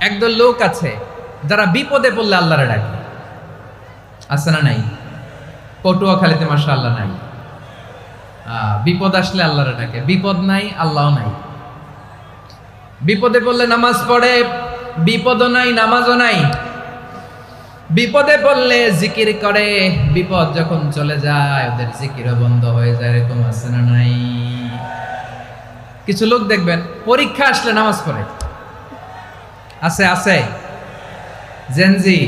একদল লোক আছে যারা বিপদে পড়লে আল্লাহরে ডাকে, আছে না নাই? পটুয়াখালীতে মাশাআল্লাহ নাই, বিপদ আসলে আল্লাহরে ডাকে, বিপদ নাই আল্লাহও নাই। বিপদে পড়লে নামাজ পড়ে, বিপদও নাই নামাজও নাই। বিপদে পড়লে জিকির করে, বিপদ যখন চলে যায় ওদের জিকিরও বন্ধ হয়ে যায়। এরকম আছে না নাই? কিছু লোক দেখবেন পরীক্ষা আসলে নামাজ পড়ে, আছে আছে। জেনজি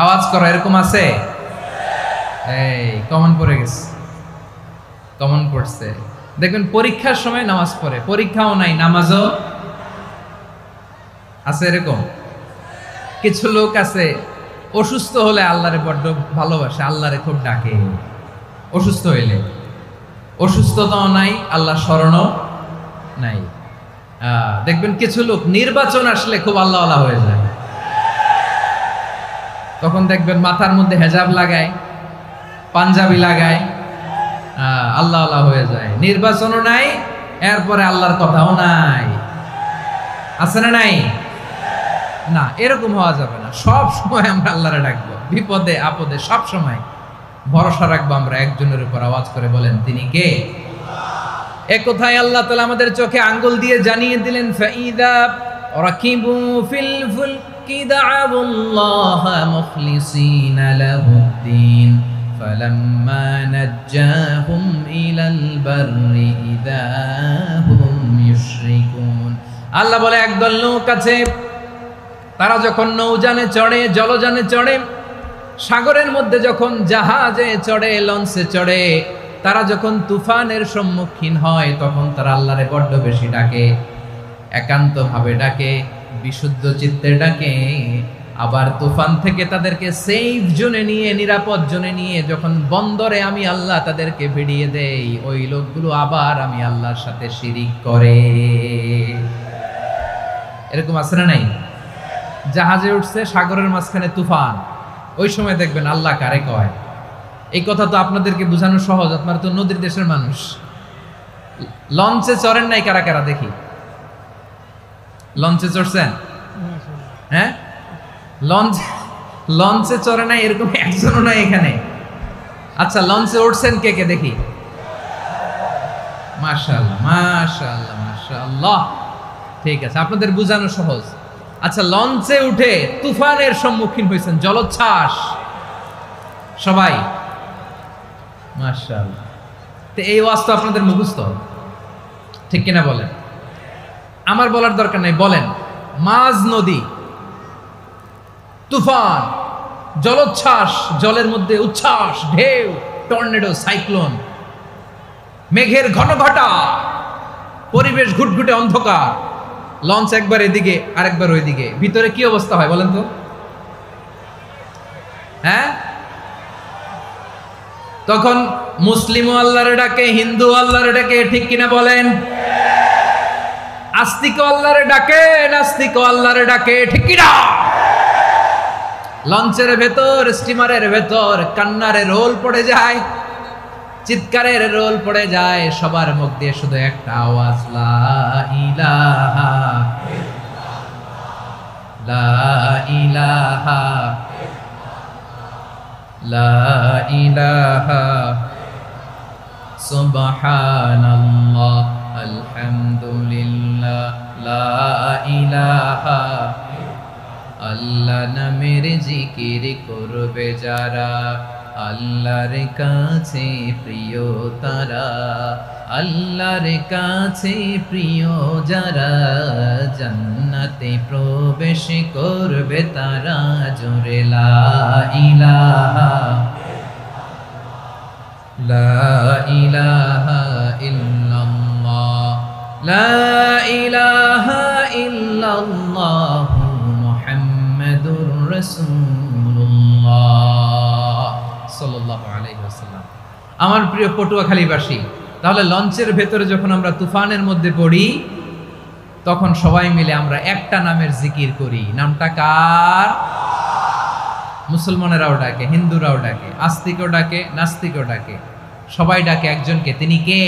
আওয়াজ করো, এরকম আছে? এই কমন পড়ে গেছে, কমন পড়ছে। দেখবেন পরীক্ষার সময় নামাজ পড়ে, পরীক্ষাও নাই নামাজও আছে। এরকম কিছু লোক আছে অসুস্থ হলে আল্লাহরে বড্ড ভালোবাসে, আল্লাহরে খুব ডাকে। অসুস্থ হইলে অসুস্থতাও নাই, আল্লাহ স্মরণও নাই। দেখবেন কিছু লোক নির্বাচন আসলে খুব আল্লাহওয়ালা হয়ে যায়। তখন দেখবেন মাথার মধ্যে হেজাব লাগায়, পাঞ্জাবি লাগায়, আল্লাহওয়ালা হয়ে যায়। নির্বাচনও নাই, এরপরে আল্লাহর কথাও নাই। আছে না নাই? না, এরকম হওয়া যাবে না। সব সময় আমরা আল্লাহরে ডাকবো, বিপদে আপদে সব সময় ভরসা রাখবো আমরা একজনের উপর। আওয়াজ করে বলেন, তিনি কে? এ কথায় আল্লাহ তাআলা আমাদের চোখে আঙ্গুল দিয়ে জানিয়ে দিলেন, ফাইদা রাকিবু ফিল ফুলকি দা'আবুল্লাহা মুখলিসিনা লাহুদ্দিন ফালাম্মা নাজ্জাহুম ইলাল বাররি ইযা হুম ইউশরিকুন। আল্লাহ বলে একদল লোক আছে, তারা যখন নৌযানে চড়ে, জলযানে চড়ে, সাগরের মধ্যে যখন জাহাজে চড়ে, লঞ্চে চড়ে, তারা যখন তুফানের সম্মুখীন হয় তখন তারা আল্লাহরে বড্ড বেশি ডাকে, একান্ত ভাবে ডাকে, বিশুদ্ধ চিত্তে ডাকে। আবার তুফান থেকে তাদেরকে সেফ জোনে নিয়ে, নিরাপদ জোনে নিয়ে যখন বন্দরে আমি আল্লাহ তাদেরকে ভিড়িয়ে দেই, ওই লোকগুলো আবার আমি আল্লাহর সাথে শিরিক করে। এরকম আছে না নাই? জাহাজে উঠছে, সাগরের মাঝখানে তুফান, ওই সময় দেখবেন আল্লাহ কারে কয়। এই কথা তো আপনাদেরকে বোঝানো সহজ, আপনারা তো নদীর দেশের মানুষ। লঞ্চে চড়েন নাই কারা কারা দেখি? লঞ্চে চড়ছেন? হ্যাঁ, লঞ্চে চড়ে নাই এরকম একজনও নাই এখানে। আচ্ছা, লঞ্চে উঠছেন কে কে দেখি? মাশাআল্লাহ মাশাআল্লাহ মাশাআল্লাহ। ঠিক আছে, আপনাদের বোঝানো সহজ। আচ্ছা, লঞ্চে উঠে তুফানের সম্মুখীন হয়েছেন, জলোচ্ছ্বাস সবাই, মাশাআল্লাহ। তো এই ওয়াজ তো আপনাদের মুখস্থ, ঠিক কিনা বলেন? আমার বলার দরকার নাই, বলেন। মাঝ নদী, তুফান, জলোচ্ছ্বাস, জলের মধ্যে উচ্ছ্বাস, ঢেউ, টর্নেডো, সাইক্লোন, মেঘের ঘনঘটা, পরিবেশ ঘুটঘুটে অন্ধকার, লঞ্চ একবার এদিকে আরেকবার ওইদিকে, ভিতরে কি অবস্থা হয় বলেন তো? হ্যাঁ, তখন মুসলিম আল্লাহর ডাকে, হিন্দু আল্লাহর ডাকে, ঠিক কিনা বলেন? আস্তিক আল্লাহর ডাকে, নাস্তিক আল্লাহর ডাকে, ঠিক কিনা? লঞ্চের ভেতর, স্টিমারের ভেতর কান্নারে রোল পড়ে যায়, চিৎকারের রোল পড়ে যায়, সবার মুখ দিয়ে শুধু একটা আওয়াজ, লা ইলাহা লা ইলাহা লা ইলাহা সুবহানাল্লাহ আলহামদুলিল্লাহ লা ইলাহা। আল্লাহ নামের জিকির করবে যারা, আল্লাহর কাছে প্রিয় তারা, আল্লাহর কাছে প্রিয় যারা, জান্নাতে প্রবেশ করবে তারা। জোরে লা ইলাহা লা ইলাহা ইল্লাল্লাহ লা ইলাহা ইল্লাল্লাহ মুহাম্মাদুর রাসূলুল্লাহ সাল্লাল্লাহু আলাইহি ওয়াসাল্লাম। আমার প্রিয় পটুয়াখালীবাসী, তাহলে লঞ্চের ভেতরে যখন আমরা তুফানের মধ্যে পড়ি তখন সবাই মিলে আমরা একটা নামের জিকির করি। নামটা কার? মুসলমানেরাও ডাকে, হিন্দুরাও ডাকে, আস্তিকও ডাকে, নাস্তিকও ডাকে, সবাই ডাকে একজনকে, তিনি কে?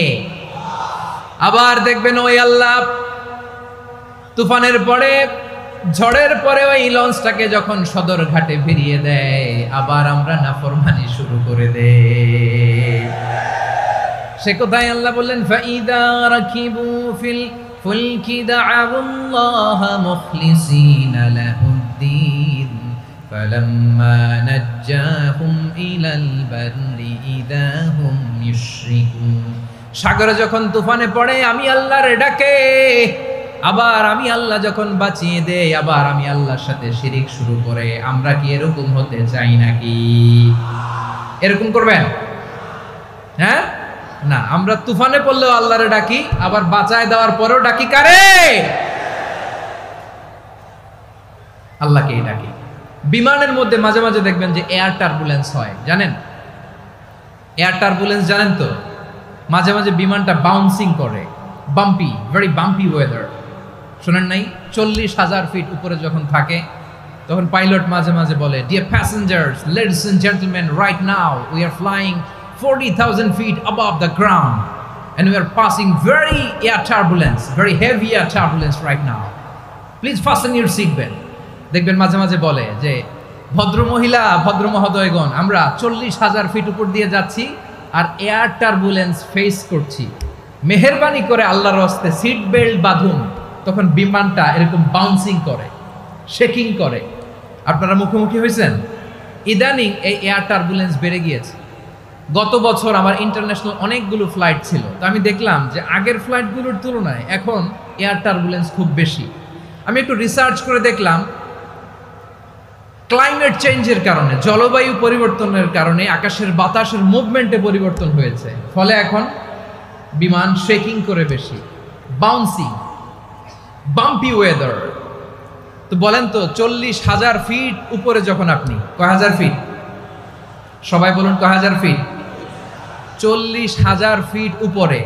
আবার দেখবেন ওই আল্লাহ তুফানের পরে ঝড়ের পরে ওই লঞ্চটাকে যখন সদর ঘাটে ফিরিয়ে দেয়, আবার আমরা নাফরমানি শুরু করে দেই। সে কোথায় আল্লাহ বললেন, ফাইদা রাকিবু ফিল ফুলকি দা'আউল্লাহা মুখলিসিনা লাহুদ্দিন ফালাম্মা নাজ্জাহুম ইলাল বাররি ইযা হুম ইউশরিকুন। সাগরে যখন তুফানে পড়ে আমি আল্লাহর ডাকে, আবার আমি আল্লাহ যখন বাঁচিয়ে দেই, আবার আমি আল্লাহর সাথে শিরিক শুরু করে। আমরা কি এরকম হতে চাই নাকি? এরকম করবেন? হ্যাঁ না, আমরা তুফানে পড়লেও আল্লাহরে ডাকি, আবার বাঁচায় দেওয়ার পরেও ডাকি কারে? আল্লাহকেই ডাকি। বিমানের মধ্যে মাঝে মাঝে দেখবেন যে এয়ার টার্বুলেন্স হয়, জানেন? এয়ার টার্বুলেন্স জানেন তো? মাঝে মাঝে বিমানটা বাউন্সিং করে, বাম্পি, ভেরি বাম্পি ওয়েদার। শোনেন নাই? 40,000 ফিট উপরে যখন থাকে তখন পাইলট মাঝে মাঝে বলে, dear passengers, ladies and gentleman, right now we are flying 40,000 feet above the ground and we are passing very air turbulence, very heavy air turbulence right now. Please fasten your seat belt. দেখবেন মাঝে মাঝে বলে যে, ভদ্র মহিলা, ভদ্র মহোদয়গণ, আমরা 40,000 ফিট উপর দিয়ে যাচ্ছি আর এয়ার টার্বুলেন্স ফেস করছি, মেহেরবানি করে আল্লাহর হস্তে সিট বেল্ট বাঁধুন। তখন বিমানটা এরকম বাউন্সিং করে, শেকিং করে। আপনারা মুখোমুখি হয়েছেন? ইদানিং এই এয়ার টার্বুলেন্স বেড়ে গিয়েছে। গত বছর আমার ইন্টারন্যাশনাল অনেকগুলো ফ্লাইট ছিল, তো আমি দেখলাম যে আগের ফ্লাইটগুলোর তুলনায় এখন এয়ার টার্বুলেন্স খুব বেশি। আমি একটু রিসার্চ করে দেখলাম, ক্লাইমেট চেঞ্জের কারণে, জলবায়ু পরিবর্তনের কারণে আকাশের বাতাসের মুভমেন্টে পরিবর্তন হয়েছে, ফলে এখন বিমান শেকিং করে বেশি, বাউন্সিং, বাম্পি ওয়েদার। তো বলেন তো, 40,000 ফিট উপরে যখন আপনি, কয় হাজার ফিট? সবাই বলুন কয় হাজার ফিট? 40,000 ফিট উপরে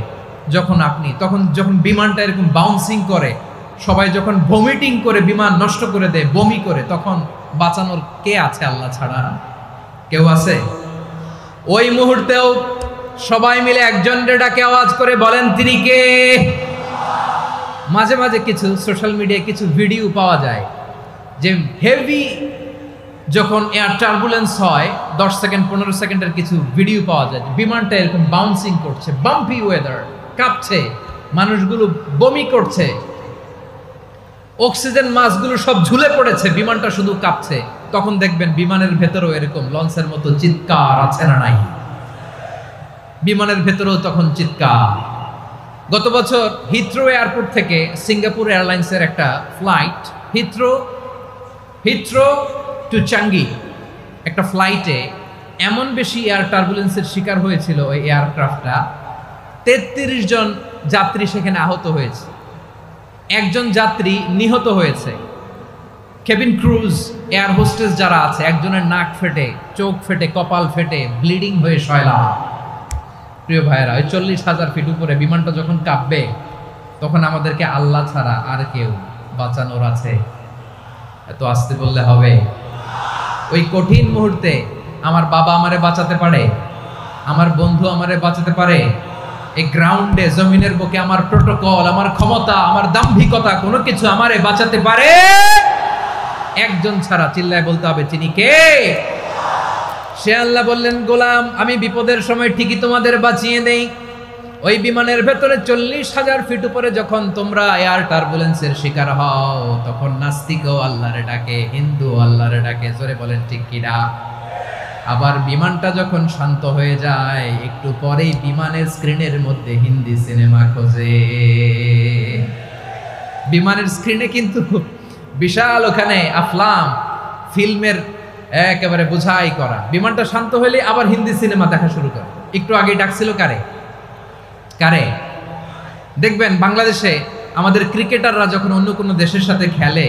যখন আপনি, তখন যখন বিমানটা এরকম বাউন্সিং করে, সবাই যখন ভমিটিং করে বিমান নষ্ট করে দেয়, বমি করে, তখন বাঁচানোর কে আছে আল্লাহ ছাড়া? কেউ আছে? ওই মুহূর্তেও সবাই মিলে একজনের ডাকে আওয়াজ করে বলেন, তিনি কে? মাঝে মাঝে কিছু সোশ্যাল মিডিয়ায় কিছু ভিডিও পাওয়া যায় যে হেভি যখন এয়ার টার্বুলেন্স হয়, 10 সেকেন্ড 15 সেকেন্ডের কিছু ভিডিও পাওয়া যায়, বিমানটা এরকম বাউন্সিং করছে, বাম্পি ওয়েদার, কাঁপছে, মানুষগুলো বমি করছে, অক্সিজেন মাস্কগুলো সব ঝুলে পড়েছে, বিমানটা শুধু কাঁপছে। তখন দেখবেন বিমানের ভেতরেও এরকম লঞ্চের মতো চিৎকার আছে না নাই? বিমানের ভেতরেও তখন চিৎকার। গত বছর হিথ্রো এয়ারপোর্ট থেকে সিঙ্গাপুর এয়ারলাইন্সের একটা ফ্লাইট, হিথ্রো টু চাঙ্গি, একটা ফ্লাইটে এমন বেশি এয়ার টার্বুলেন্সের শিকার হয়েছিল ওই এয়ারক্রাফটটা, 33 জন যাত্রী সেখানে আহত হয়েছে, একজন যাত্রী নিহত হয়েছে। কেবিন ক্রুজ, এয়ার হোস্টেস যারা আছে, একজনের নাক ফেটে, চোখ ফেটে, কপাল ফেটে, ব্লিডিং হয়ে শয়লা। প্রিয় ভাইয়েরা, ওই 40,000 ফিট উপরে বিমানটা যখন কাঁপবে, তখন আমাদেরকে আল্লাহ ছাড়া আর কেউ বাঁচানোর আছে? এত আসতে বললে হবে? ওই কঠিন মুহূর্তে আমার বাবা আমারে বাঁচাতে পারে, আমার বন্ধু আমারে বাঁচাতে পারে। এই গ্রাউন্ডে, জমিনের বুকে আমার প্রোটোকল, আমার ক্ষমতা, আমার দাম্ভিকতা, কোনো কিছু আমারে বাঁচাতে পারে একজন ছাড়া। চিল্লায় বলতে হবে, তিনি কে? সে আল্লাহ বললেন, গোলাম, আমি বিপদের সময় ঠিকই তোমাদের বাঁচিয়ে দেই। ওই বিমানের ভেতরে 40,000 ফিট উপরে যখন তোমরা এয়ার টার্বুলেন্সের শিকার হও, তখন নাস্তিকও আল্লাহরে ডাকে, হিন্দু আল্লাহরে ডাকে। জোরে বলেন ঠিক কিনা? আবার বিমানটা যখন শান্ত হয়ে যায়, একটু পরেই বিমানের স্ক্রিনের মধ্যে হিন্দি সিনেমা খোঁজে। বিমানের স্ক্রিনে কিন্তু বিশাল ওখানে আফলাম, ফিল্মের একেবারে বোঝাই করা। বিমানটা শান্ত হলে আবার হিন্দি সিনেমা দেখা শুরু করে। একটু আগে ডাকছিল কারে? দেখবেন বাংলাদেশে আমাদের ক্রিকেটাররা যখন অন্য কোনো দেশের সাথে খেলে,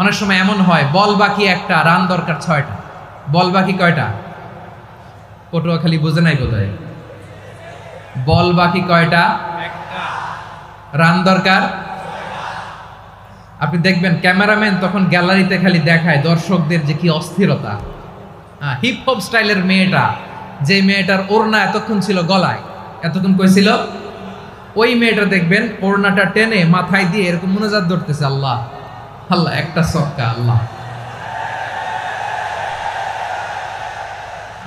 অনেক সময় এমন হয়, বল বাকি একটা, রান দরকার 6টা। বল বাকি কয়টা? পটুয়াখালী বুঝে নাই বোধহয়। বল বাকি কয়টা? রান দরকার। আপনি দেখবেন ক্যামেরাম্যান তখন গ্যালারিতে খালি দেখায় দর্শকদের যে কি অস্থিরতা। হিপ হপ স্টাইলের মেয়েটা, যে মেয়েটার ওড়না এতক্ষণ ছিল গলায়, এতক্ষণ কইছিল, ওই মেয়েটা দেখবেন ওড়নাটা টেনে মাথায় দিয়ে এরকম মুনাজাত ধরতেছে, আল্লাহ আল্লাহ একটা ছক্কা। আল্লাহ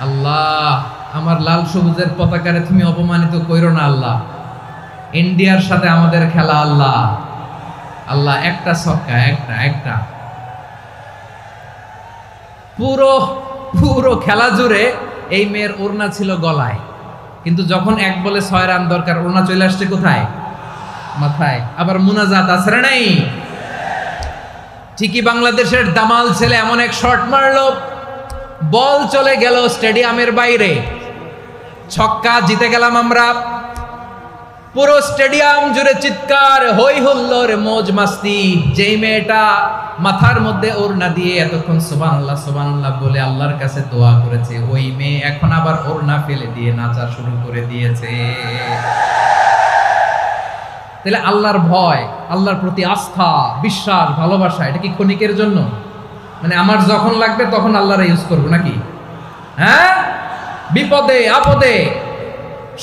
আল্লাহ আমার লাল সবুজের পতাকারে তুমি অপমানিত কইরো না আল্লাহ। ইন্ডিয়ার সাথে আমাদের খেলা আল্লাহ। আল্লাহ একটা ছক্কা, একটা পুরো খেলা জুড়ে এই মেয়ের ওড়না ছিল গলায়, কিন্তু যখন এক বলে 6 রান দরকার ওড়না চলে আসছে কোথায়? মাথায়। আবার মুনাজাত আছে না নাই? ঠিকই বাংলাদেশের দামাল ছেলে এমন এক শট মারলো, বল চলে গেল স্টেডিয়ামের বাইরে, ছক্কা, জিতে গেলাম আমরা। পুরো স্টেডিয়াম জুড়ে চিৎকার, হই হুল্লোর, মৌজ মাস্তি। যেই মেয়েটা মাথার মধ্যে ওড়না দিয়ে এতক্ষণ সুবহানাল্লাহ সুবহানাল্লাহ বলে আল্লাহর কাছে দোয়া করেছে, ওই মেয়ে এখন আবার ওড়না ফেলে দিয়ে নাচা শুরু করে দিয়েছে। তাহলে আল্লাহর ভয়, আল্লাহর প্রতি আস্থা, বিশ্বাস, ভালোবাসা, এটা কি ক্ষণিকের জন্য? মানে আমার যখন লাগবে তখন আল্লাহর ইউজ করবো নাকি? হ্যাঁ, বিপদে আপদে,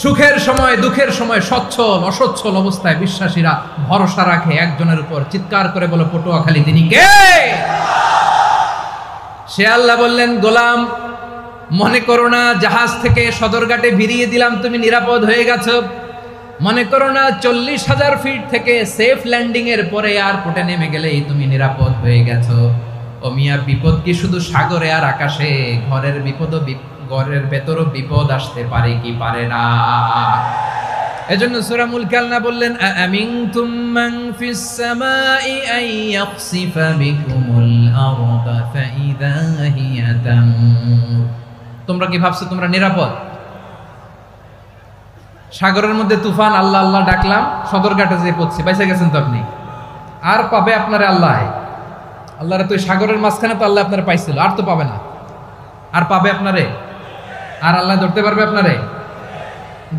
সুখের সময় দুঃখের সময়, সচ্ছল অসচ্ছল অবস্থায় বিশ্বাসীরা ভরসা রাখে একজনের উপর। চিৎকার করে বলো পটুয়াখালী তিনি কে? সে আল্লাহ বললেন, গোলাম মনে করো না জাহাজ থেকে সদরঘাটে ভিড়িয়ে দিলাম তুমি নিরাপদ হয়ে গেছো। মনে করো না 40,000 ফিট থেকে সেফ ল্যান্ডিং এর পরে এয়ারপোর্টে নেমে গেলেই তুমি নিরাপদ হয়ে গেছো। ও মিয়া, বিপদ কি শুধু সাগরে আর আকাশে? ঘরের বিপদও, ঘরের ভেতরও বিপদ আসতে পারে কি পারে না? এজন্য সূরা মুলক আল্লাহ বললেন, আমিনতুম মান ফিস সামাই আন ইয়াখসিফা বিকুমুল আরদা ফাইদা হিয়া তামুর। তোমরা কি ভাবছো তোমরা নিরাপদ? সাগরের মধ্যে তুফান, আল্লাহ আল্লাহ ডাকলাম, সদরঘাটে যেয়ে পড়ছি, বাইসা গেছেন তো আপনি। আর পাবে আপনারে আল্লাহ? আল্লাহরে তো সাগরের মাঝখানে তো আল্লাহ আপনারে পাইছিল, আর তো পাবে না। আর পাবে আপনারে? আর আল্লাহ ধরতে পারবে আপনারে?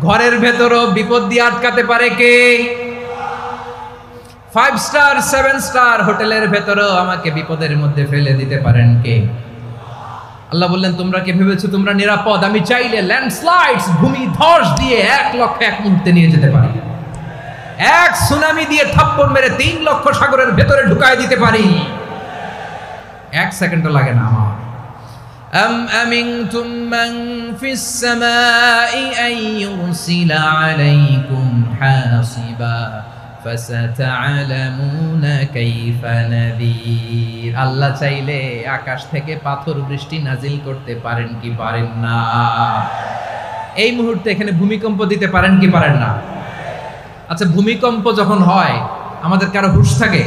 ঘরের ভেতরও বিপদ দিয়ে আটকাতে পারে কে? 5 স্টার 7 স্টার হোটেলের ভেতরও আমাকে বিপদের মধ্যে ফেলে দিতে পারেন কে? আল্লাহ বললেন, তোমরা কি ভেবেছো তোমরা নিরাপদ? আমি চাইলে ল্যান্ডস্লাইডস, ভূমি ধস দিয়ে 1 লক্ষ 1 মুহূর্তে নিয়ে যেতে পারি। এক সুনামি দিয়ে থাপ্পড় মেরে 3 লক্ষ সাগরের ভেতরে ঢুকায় দিতে পারি। 1 সেকেন্ডও লাগে না আমার। أم أمنتم من في السماء أن يرسل عليكم حاصبا فستعلمون كيف نذير। আল্লাহ চাইলে আকাশ থেকে পাথর বৃষ্টি নাজিল করতে পারেন কি পারেন না? এই মুহূর্তে এখানে ভূমিকম্প দিতে পারেন কি পারেন না? আচ্ছা, ভূমিকম্প যখন হয় আমাদের কারো হুঁশ থাকে?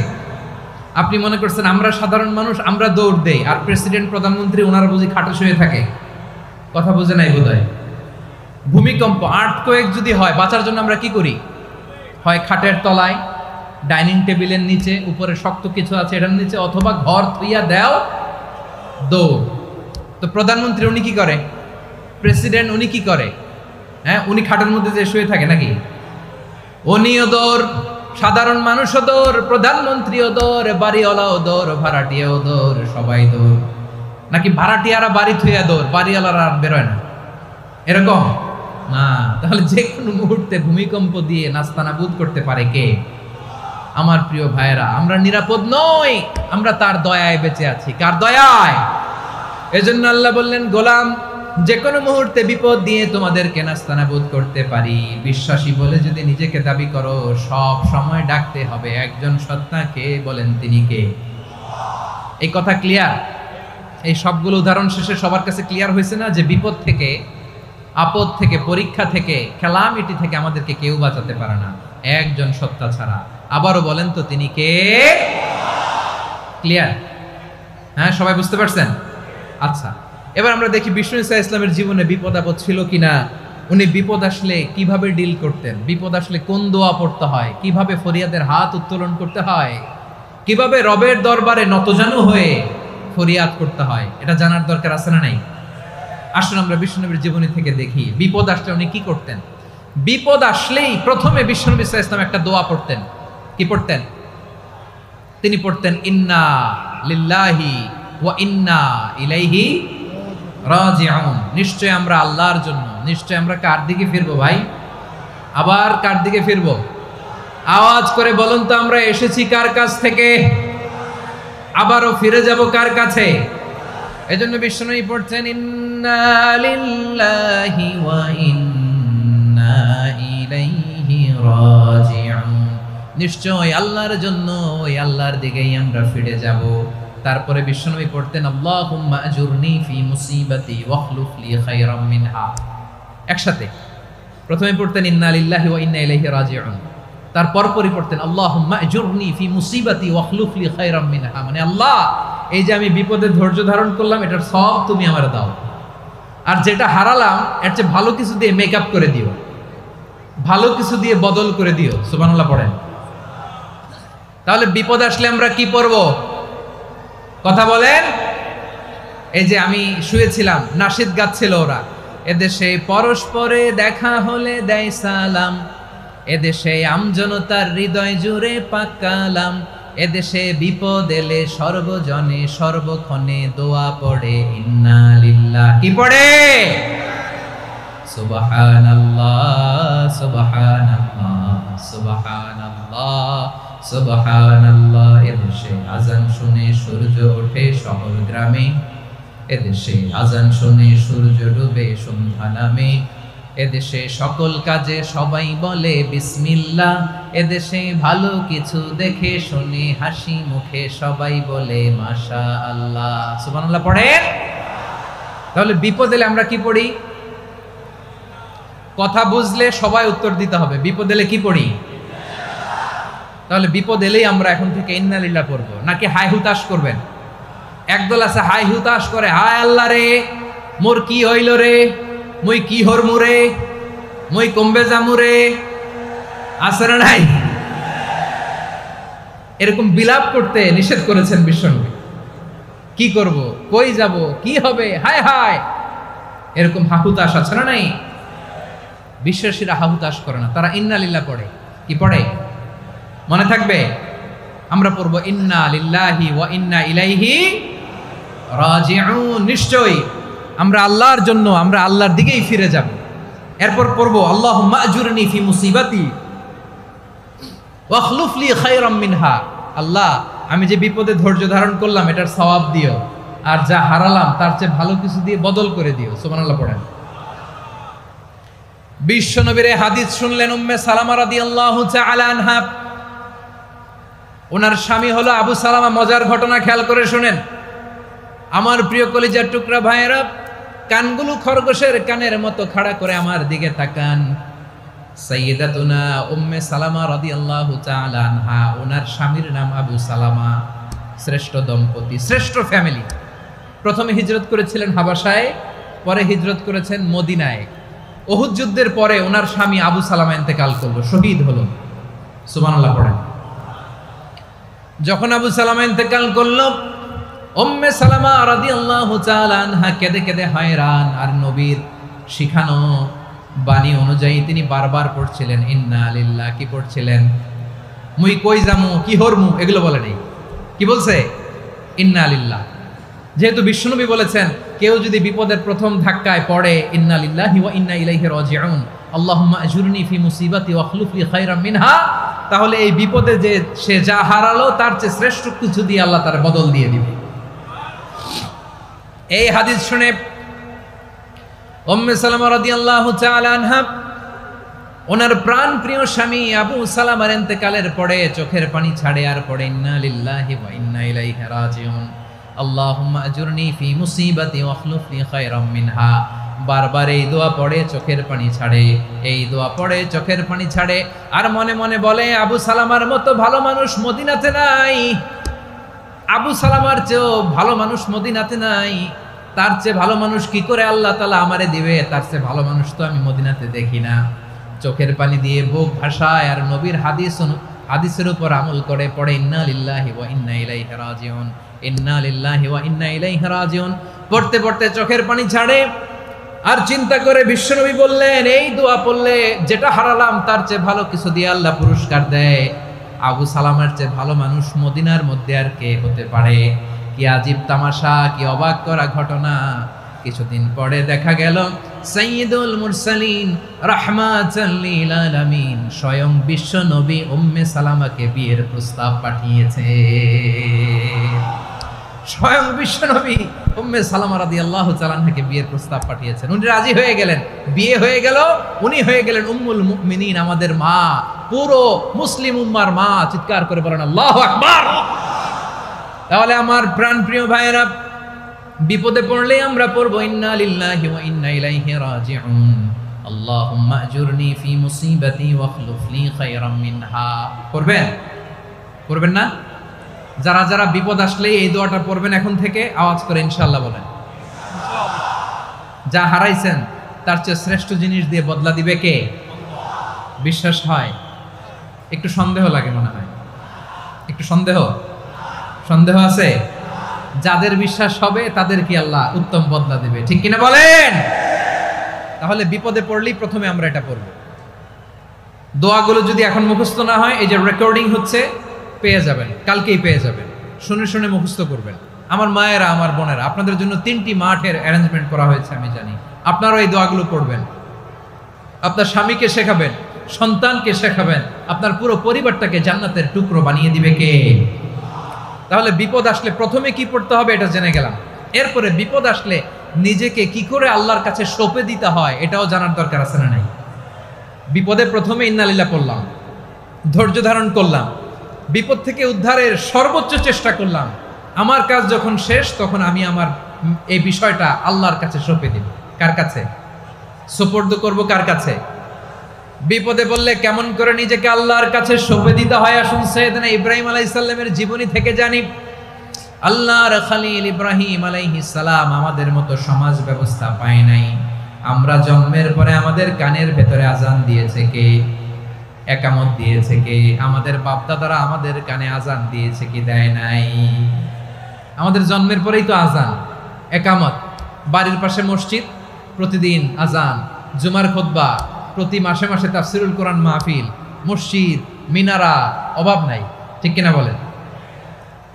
আপনি মনে করছেন আমরা সাধারণ মানুষ, আমরা দৌড় দেই, আর প্রেসিডেন্ট প্রধানমন্ত্রী ওনারা বুঝি খাটে শুয়ে থাকে? কথা বুঝে নাই বোধহয়। ভূমিকম্প, আর্থকোয়েক যদি হয়, বাঁচার জন্য আমরা কি করি? হয় খাটের তলায়, ডাইনিং টেবিলের নিচে, উপরে শক্ত কিছু আছে এটার নিচে, অথবা ঘর থুইয়া দেও দৌড়। তো প্রধানমন্ত্রী উনি কি করে? প্রেসিডেন্ট উনি কি করে? হ্যাঁ, উনি খাটের মধ্যে যে শুয়ে থাকে নাকি? উনিও দৌড়, সাধারণ মানুষও দৌড়, প্রধানমন্ত্রীও দৌড়, বাড়িওয়ালাও দৌড়, ভাড়াটিয়াও দৌড়, সবাই দৌড়। নাকি ভাড়াটিয়ারা বাড়ি থুইয়া দৌড়, বাড়িওয়ালারা আর বেরোয় না? এরকম না। তাহলে যে কোনো মুহূর্তে ভূমিকম্প দিয়ে নাস্তানাবুদ করতে পারে কে? আমার প্রিয় ভাইয়েরা, আমরা নিরাপদ নই, আমরা তার দয়ায় বেঁচে আছি। কার দয়ায়? এজন্য আল্লাহ বললেন, গোলাম যে কোনো মুহূর্তে বিপদ দিয়ে তোমাদেরকে নাস্তানাবুদ করতে পারি। বিশ্বাসী বলে যদি নিজেকে দাবি করো, সব সময় ডাকতে হবে একজন সত্তাকে। বলেন তিনি কে? এই কথা ক্লিয়ার? এই সবগুলো উদাহরণ শেষে সবার কাছে ক্লিয়ার হয়েছে না যে বিপদ থেকে, আপদ থেকে, পরীক্ষা থেকে, ক্যালামিটি থেকে আমাদেরকে কেউ বাঁচাতে পারে না একজন সত্তা ছাড়া। আবারও বলেন তো তিনি কে? ক্লিয়ার? হ্যাঁ, সবাই বুঝতে পারছেন? আচ্ছা, এবার আমরা দেখি বিষ্ণু ঈসা ইসলামের জীবনে বিপদ আপদ ছিল কিনা। উনি বিপদ আসলে কিভাবে ডিল করতেন, বিপদ আসলে কোন দোয়া পড়তে হয়, কিভাবে ফরিয়াদের হাত উত্তোলন করতে হয়, কিভাবে রবের দরবারে নতজানু হয়ে ফরিয়াদ করতে হয়, এটা জানার দরকার আছে না নাই? আসুন আমরা বিষ্ণুনবীর জীবনী থেকে দেখি বিপদ আসলে উনি কি করতেন। বিপদ আসলেই প্রথমে বিষ্ণু ঈসা ইসলাম একটা দোয়া পড়তেন। কি পড়তেন? তিনি পড়তেন, ইন্না লিল্লাহি ওয়া ইন্না ইলাইহি রাজিউন। নিশ্চয় আমরা আল্লাহর জন্য, নিশ্চয় আমরা কার দিকে ফিরবো ভাই? আবার কার দিকে ফিরবো? আওয়াজ করে বলুন তো, আমরা এসেছি কার কাছ থেকে? আবারও ফিরে যাব কার কাছে? এজন্য বিশ্বনবী পড়ছেন ইন্না লিল্লাহি ওয়া ইন্না ইলাইহি রাজিউন। নিশ্চয় আল্লাহর জন্য, ওই আল্লাহর দিকেই আমরা ফিরে যাব। তারপরে বিশ্বনবী পড়তেন আল্লাহুম্মা আজুরনি ফি মুসিবাতি ওয়াখলুফ লি খায়রাম মিনহা। একসাথে প্রথমে পড়তেন ইন্না লিল্লাহি ওয়া ইন্না ইলাইহি রাজিউন, তারপর পরে পড়তেন আল্লাহুম্মা আজুরনি ফি মুসিবাতি ওয়াখলুফ লি খায়রাম মিনহা। মানে আল্লাহ, এই যে আমি বিপদে ধৈর্য ধারণ করলাম, এটার সব তুমি আমারে দাও, আর যেটা হারালাম এর চেয়ে ভালো কিছু দিয়ে মেকআপ করে দিও, ভালো কিছু দিয়ে বদল করে দিও। সুবহানাল্লাহ পড়েন। তাহলে বিপদ আসলে আমরা কি পড়ব? কথা বলেন। এই যে আমি শুয়েছিলাম, নাশিদ গাচ্ছিল ওরা, এদেশে পরস্পরে দেখা হলে দেয় সালাম, এদেশে আমজনতার হৃদয় জুড়ে পাকালাম, এদেশে বিপদ এলে সর্বজনে সর্বক্ষণে দোয়া পড়ে ইন্না লিল্লাহ। কি পড়ে? সুবহানাল্লাহ সুবহানাল্লাহ সুবহানাল্লাহ সুবহানাল্লাহ। এদেশে আজান শুনে সূর্য ওঠে শহর গ্রামে, এদেশে আজান শুনে সূর্য ডুবে সন্ধ্যা নামে, এদেশে সকল কাজে সবাই বলে বিসমিল্লাহ, এদেশে ভালো কিছু দেখে শুনে হাসি মুখে সবাই বলে মাশাআল্লাহ। সুবহানাল্লাহ পড়েন। তাহলে বিপদ এলে আমরা কি পড়ি? কথা বুঝলে সবাই উত্তর দিতে হবে। বিপদ এলে কি পড়ি? তাহলে বিপদ এলেই আমরা এখন থেকে ইন্না লিল্লাহ পড়বো, নাকি হাই হুতাশ করবেন? একদল আছে হাই হুতাশ করে, হায় আল্লাহ রে মোর কি হইল রে, মুই কি হরমু রে, মুই কমবে জামু রে, আছে না নাই? এরকম বিলাপ করতে নিষেধ করেছেন বিশ্বনবী। কি করব, কই যাব, কি হবে, হায় হায়, এরকম হাহুতাশ আছে না নাই? বিশ্বাসীরা হাহুতাশ করে না, তারা ইন্না লিল্লাহ পড়ে। কি পড়ে মনে থাকবে? আমরা পড়বো ইন্না লিল্লাহি ওয়া ইন্না ইলাইহি রাজিউন। নিশ্চয়ই আমরা আল্লাহর জন্য, আমরা আল্লাহর দিকেই ফিরে যাব। এরপর পড়বো আল্লাহুম্মা আজুরনি ফি মুসিবাতি ওয়াখলুফ লি খায়রাম মিনহা। আল্লাহ, আমি যে বিপদে ধৈর্য ধারণ করলাম এটার সওয়াব দিও, আর যা হারালাম তার চেয়ে ভালো কিছু দিয়ে বদল করে দিও। সুবহানাল্লাহ পড়েন। বিশ্বনবীর হাদিস শুনলেন উম্মে সালামা রাদিয়াল্লাহু তাআলা আনহা। ওনার স্বামী হলো আবু সালামা। মজার ঘটনা খেয়াল করে শুনেন আমার প্রিয় কলিজার টুকরা ভাইয়েরা। কানগুলো খরগোশের কানের মতো খাড়া করে আমার দিকে তাকান। সাইয়্যিদাতুনা উম্মে সালামা রাদিয়াল্লাহু তাআলা আনহা, ওনার স্বামীর নাম আবু সালামা। শ্রেষ্ঠ দম্পতি, শ্রেষ্ঠ ফ্যামিলি। প্রথমে হিজরত করেছিলেন হাবাসায়, পরে হিজরত করেছেন মদিনায়। উহুদ যুদ্ধের পরে ওনার স্বামী আবু সালামা ইন্তেকাল করলো, শহীদ হলো। সুবহানাল্লাহ পড়েন। যখন আবু সালামা ইন্তেকাল করলো, উম্মে সালামা রাদিয়াল্লাহু তাআলা আনহা কেঁদে কেঁদে হয়রান। আর নবীর শিখানো বাণী অনুযায়ী তিনি বারবার পড়ছিলেন ইন্না লিল্লাহ। কি পড়ছিলেন? মুই কই যামু, কি হরমু, এগুলো বলে নেই। কি বলছে? ইন্না লিল্লাহ। যেহেতু বিশ্বনবী বলেছেন কেউ যদি বিপদের প্রথম ধাক্কায় পড়ে ইন্না লিল্লাহি ওয়া ইন্না ইলাইহি রাজিউন, আল্লাহুম্মা আজুরনি ফি মুসিবাতি ওয়াখলুফ লি খায়রাম মিনহা, তাহলে এই বিপদে যে সে যা হারালো তার চেয়ে শ্রেষ্ঠ কিছু দিয়ে আল্লাহ তার বদল দিয়ে দিবে। এই হাদিস শুনে উম্মে সালামা রাদিয়াল্লাহু তাআলা আনহা ওনার প্রাণ প্রিয় স্বামী আবু সালামার ইন্তেকালের পরে চোখের পানি ছাড়ে আর পড়ে ইন্না লিল্লাহি ওয়া ইন্না ইলাইহি রাজিউন, আল্লাহুম্মা আজুরনি ফি মুসিবাতি ওয়াখলুফ লি খায়রাম মিনহা। বারবার এই দোয়া পড়ে চোখের পানি ছাড়ে, এই দোয়া পড়ে চোখের পানি ছাড়ে, আর মনে মনে বলে আবু সালামার মতো ভালো মানুষ মদিনাতে নাই, আবু সালামার চেয়েও ভালো মানুষ মদিনাতে নাই, তার চেয়ে ভালো মানুষ কি করে আল্লাহ তাআলা আমারে দিবে, তার চেয়ে ভালো মানুষ তো আমি মদিনাতে দেখি না। চোখের পানি দিয়ে বুক ভাসায় আর নবীর হাদিসের উপর আমল করে পড়ে ইন্না লিল্লাহি ওয়া ইন্না ইলাইহি রাজিউন, ইন্না লিল্লাহি ওয়া ইন্না ইলাইহি রাজিউন। পড়তে পড়তে চোখের পানি ছাড়ে আর চিন্তা করে বিশ্বনবী বললেন এই দোয়া পড়লে যেটা হারালাম তার চেয়ে ভালো কিছু দিয়ে আল্লাহ পুরস্কার দেয়। আবু সালামার চেয়ে ভালো মানুষ মদিনার মধ্যে আর কে হতে পারে? কি আজীব তামাশা, কি অবাক করা ঘটনা। কিছুদিন পরে দেখা গেল সাইয়্যিদুল মুরসালিন রাহমাতাল লিল আলামিন স্বয়ং বিশ্ব নবী উম্মে সালামাকে বিয়ের প্রস্তাব পাঠিয়েছে। স্বয়ং বিশ্বনবী উম্মে সালামা রাদিয়াল্লাহু তাআলা আনহাকে বিয়ের প্রস্তাব পাঠিয়েছেন। উনি রাজি হয়ে গেলেন, বিয়ে হয়ে গেল, উনি হয়ে গেলেন উম্মুল মুমিনিন, আমাদের মা, পুরো মুসলিম উম্মার মা। চিৎকার করে বলেন আল্লাহু আকবার। তাহলে আমার প্রাণপ্রিয় ভাইয়েরা, বিপদে পড়লে আমরা পড়বো ইন্না লিল্লাহি ওয়া ইন্না ইলাইহি রাজিউন, আল্লাহুম্মা আজুরনি ফি মুসিবাতি ওয়াখলুফ লি খায়রাম মিনহা। পড়বেন? পড়বেন না? যারা যারা বিপদ আসলে এই দোয়াটা পড়বেন এখন থেকে, আওয়াজ করে ইনশাআল্লাহ বলেন। যা হারাইছেন তার চেয়ে শ্রেষ্ঠ জিনিস দিয়ে বদলা দিবে কে? বিশ্বাস হয়? একটু সন্দেহ লাগে মনে হয়, একটু সন্দেহ আছে? যাদের বিশ্বাস হবে তাদের কি আল্লাহ উত্তম বদলা দিবে, ঠিক কিনা বলেন? তাহলে বিপদে পড়লেই প্রথমে আমরা এটা পড়ব। দোয়াগুলো যদি এখন মুখস্থ না হয়, এই যে রেকর্ডিং হচ্ছে, পেয়ে যাবেন, কালকেই পেয়ে যাবেন। শুনে শুনে মুখস্থ করবেন। আমার মায়েরা, আমার বোনেরা, আপনাদের জন্য 3টি মাঠের অ্যারেঞ্জমেন্ট করা হয়েছে, আমি জানি। আপনারাও এই দোয়াগুলো পড়বেন, আপনার স্বামীকে শেখাবেন, সন্তানকে শেখাবেন, আপনার পুরো পরিবারটাকে জান্নাতের টুকরো বানিয়ে দিবে কে? তাহলে বিপদ আসলে প্রথমে কি পড়তে হবে এটা জেনে গেলাম। এরপরে বিপদ আসলে নিজেকে কি করে আল্লাহর কাছে সঁপে দিতে হয় এটাও জানার দরকার আছে না নাই? বিপদে প্রথমে ইন্নালিল্লাহ পড়লাম, ধৈর্য ধারণ করলাম, বিপদ থেকে উদ্ধারের সর্বোচ্চ চেষ্টা করলাম। আমার কাজ যখন শেষ, তখন আমি আমার এই বিষয়টা আল্লাহর কাছে সঁপে দিব। কার কাছে সুপর্দ করব? কার কাছে? বিপদে বললে কেমন করে নিজেকে আল্লাহর কাছে সঁপে দিতে হয়, আসুন সাইয়েদনা ইব্রাহিম আলাইহিস সালামের জীবনী থেকে জানি। আল্লাহর খলিল ইব্রাহিম আলাইহিস সালাম আমাদের মতো সমাজ ব্যবস্থা পায় নাই। আমরা জন্মের পরে আমাদের কানের ভেতরে আজান দিয়েছে কে? একামত দিয়েছে কে? আমাদের বাপদাদারা আমাদের কানে আজান দিয়েছে কি? দেয় নাই। আমাদের জন্মের পরেই তো আজান, একামত, বাড়ির পাশে মসজিদ, প্রতিদিন আজান, জুমার খুতবা, প্রতি মাসে মাসে তাফসিরুল কোরআন মাহফিল, মসজিদ, মিনারা, অভাব নাই, ঠিক কিনা বলেন?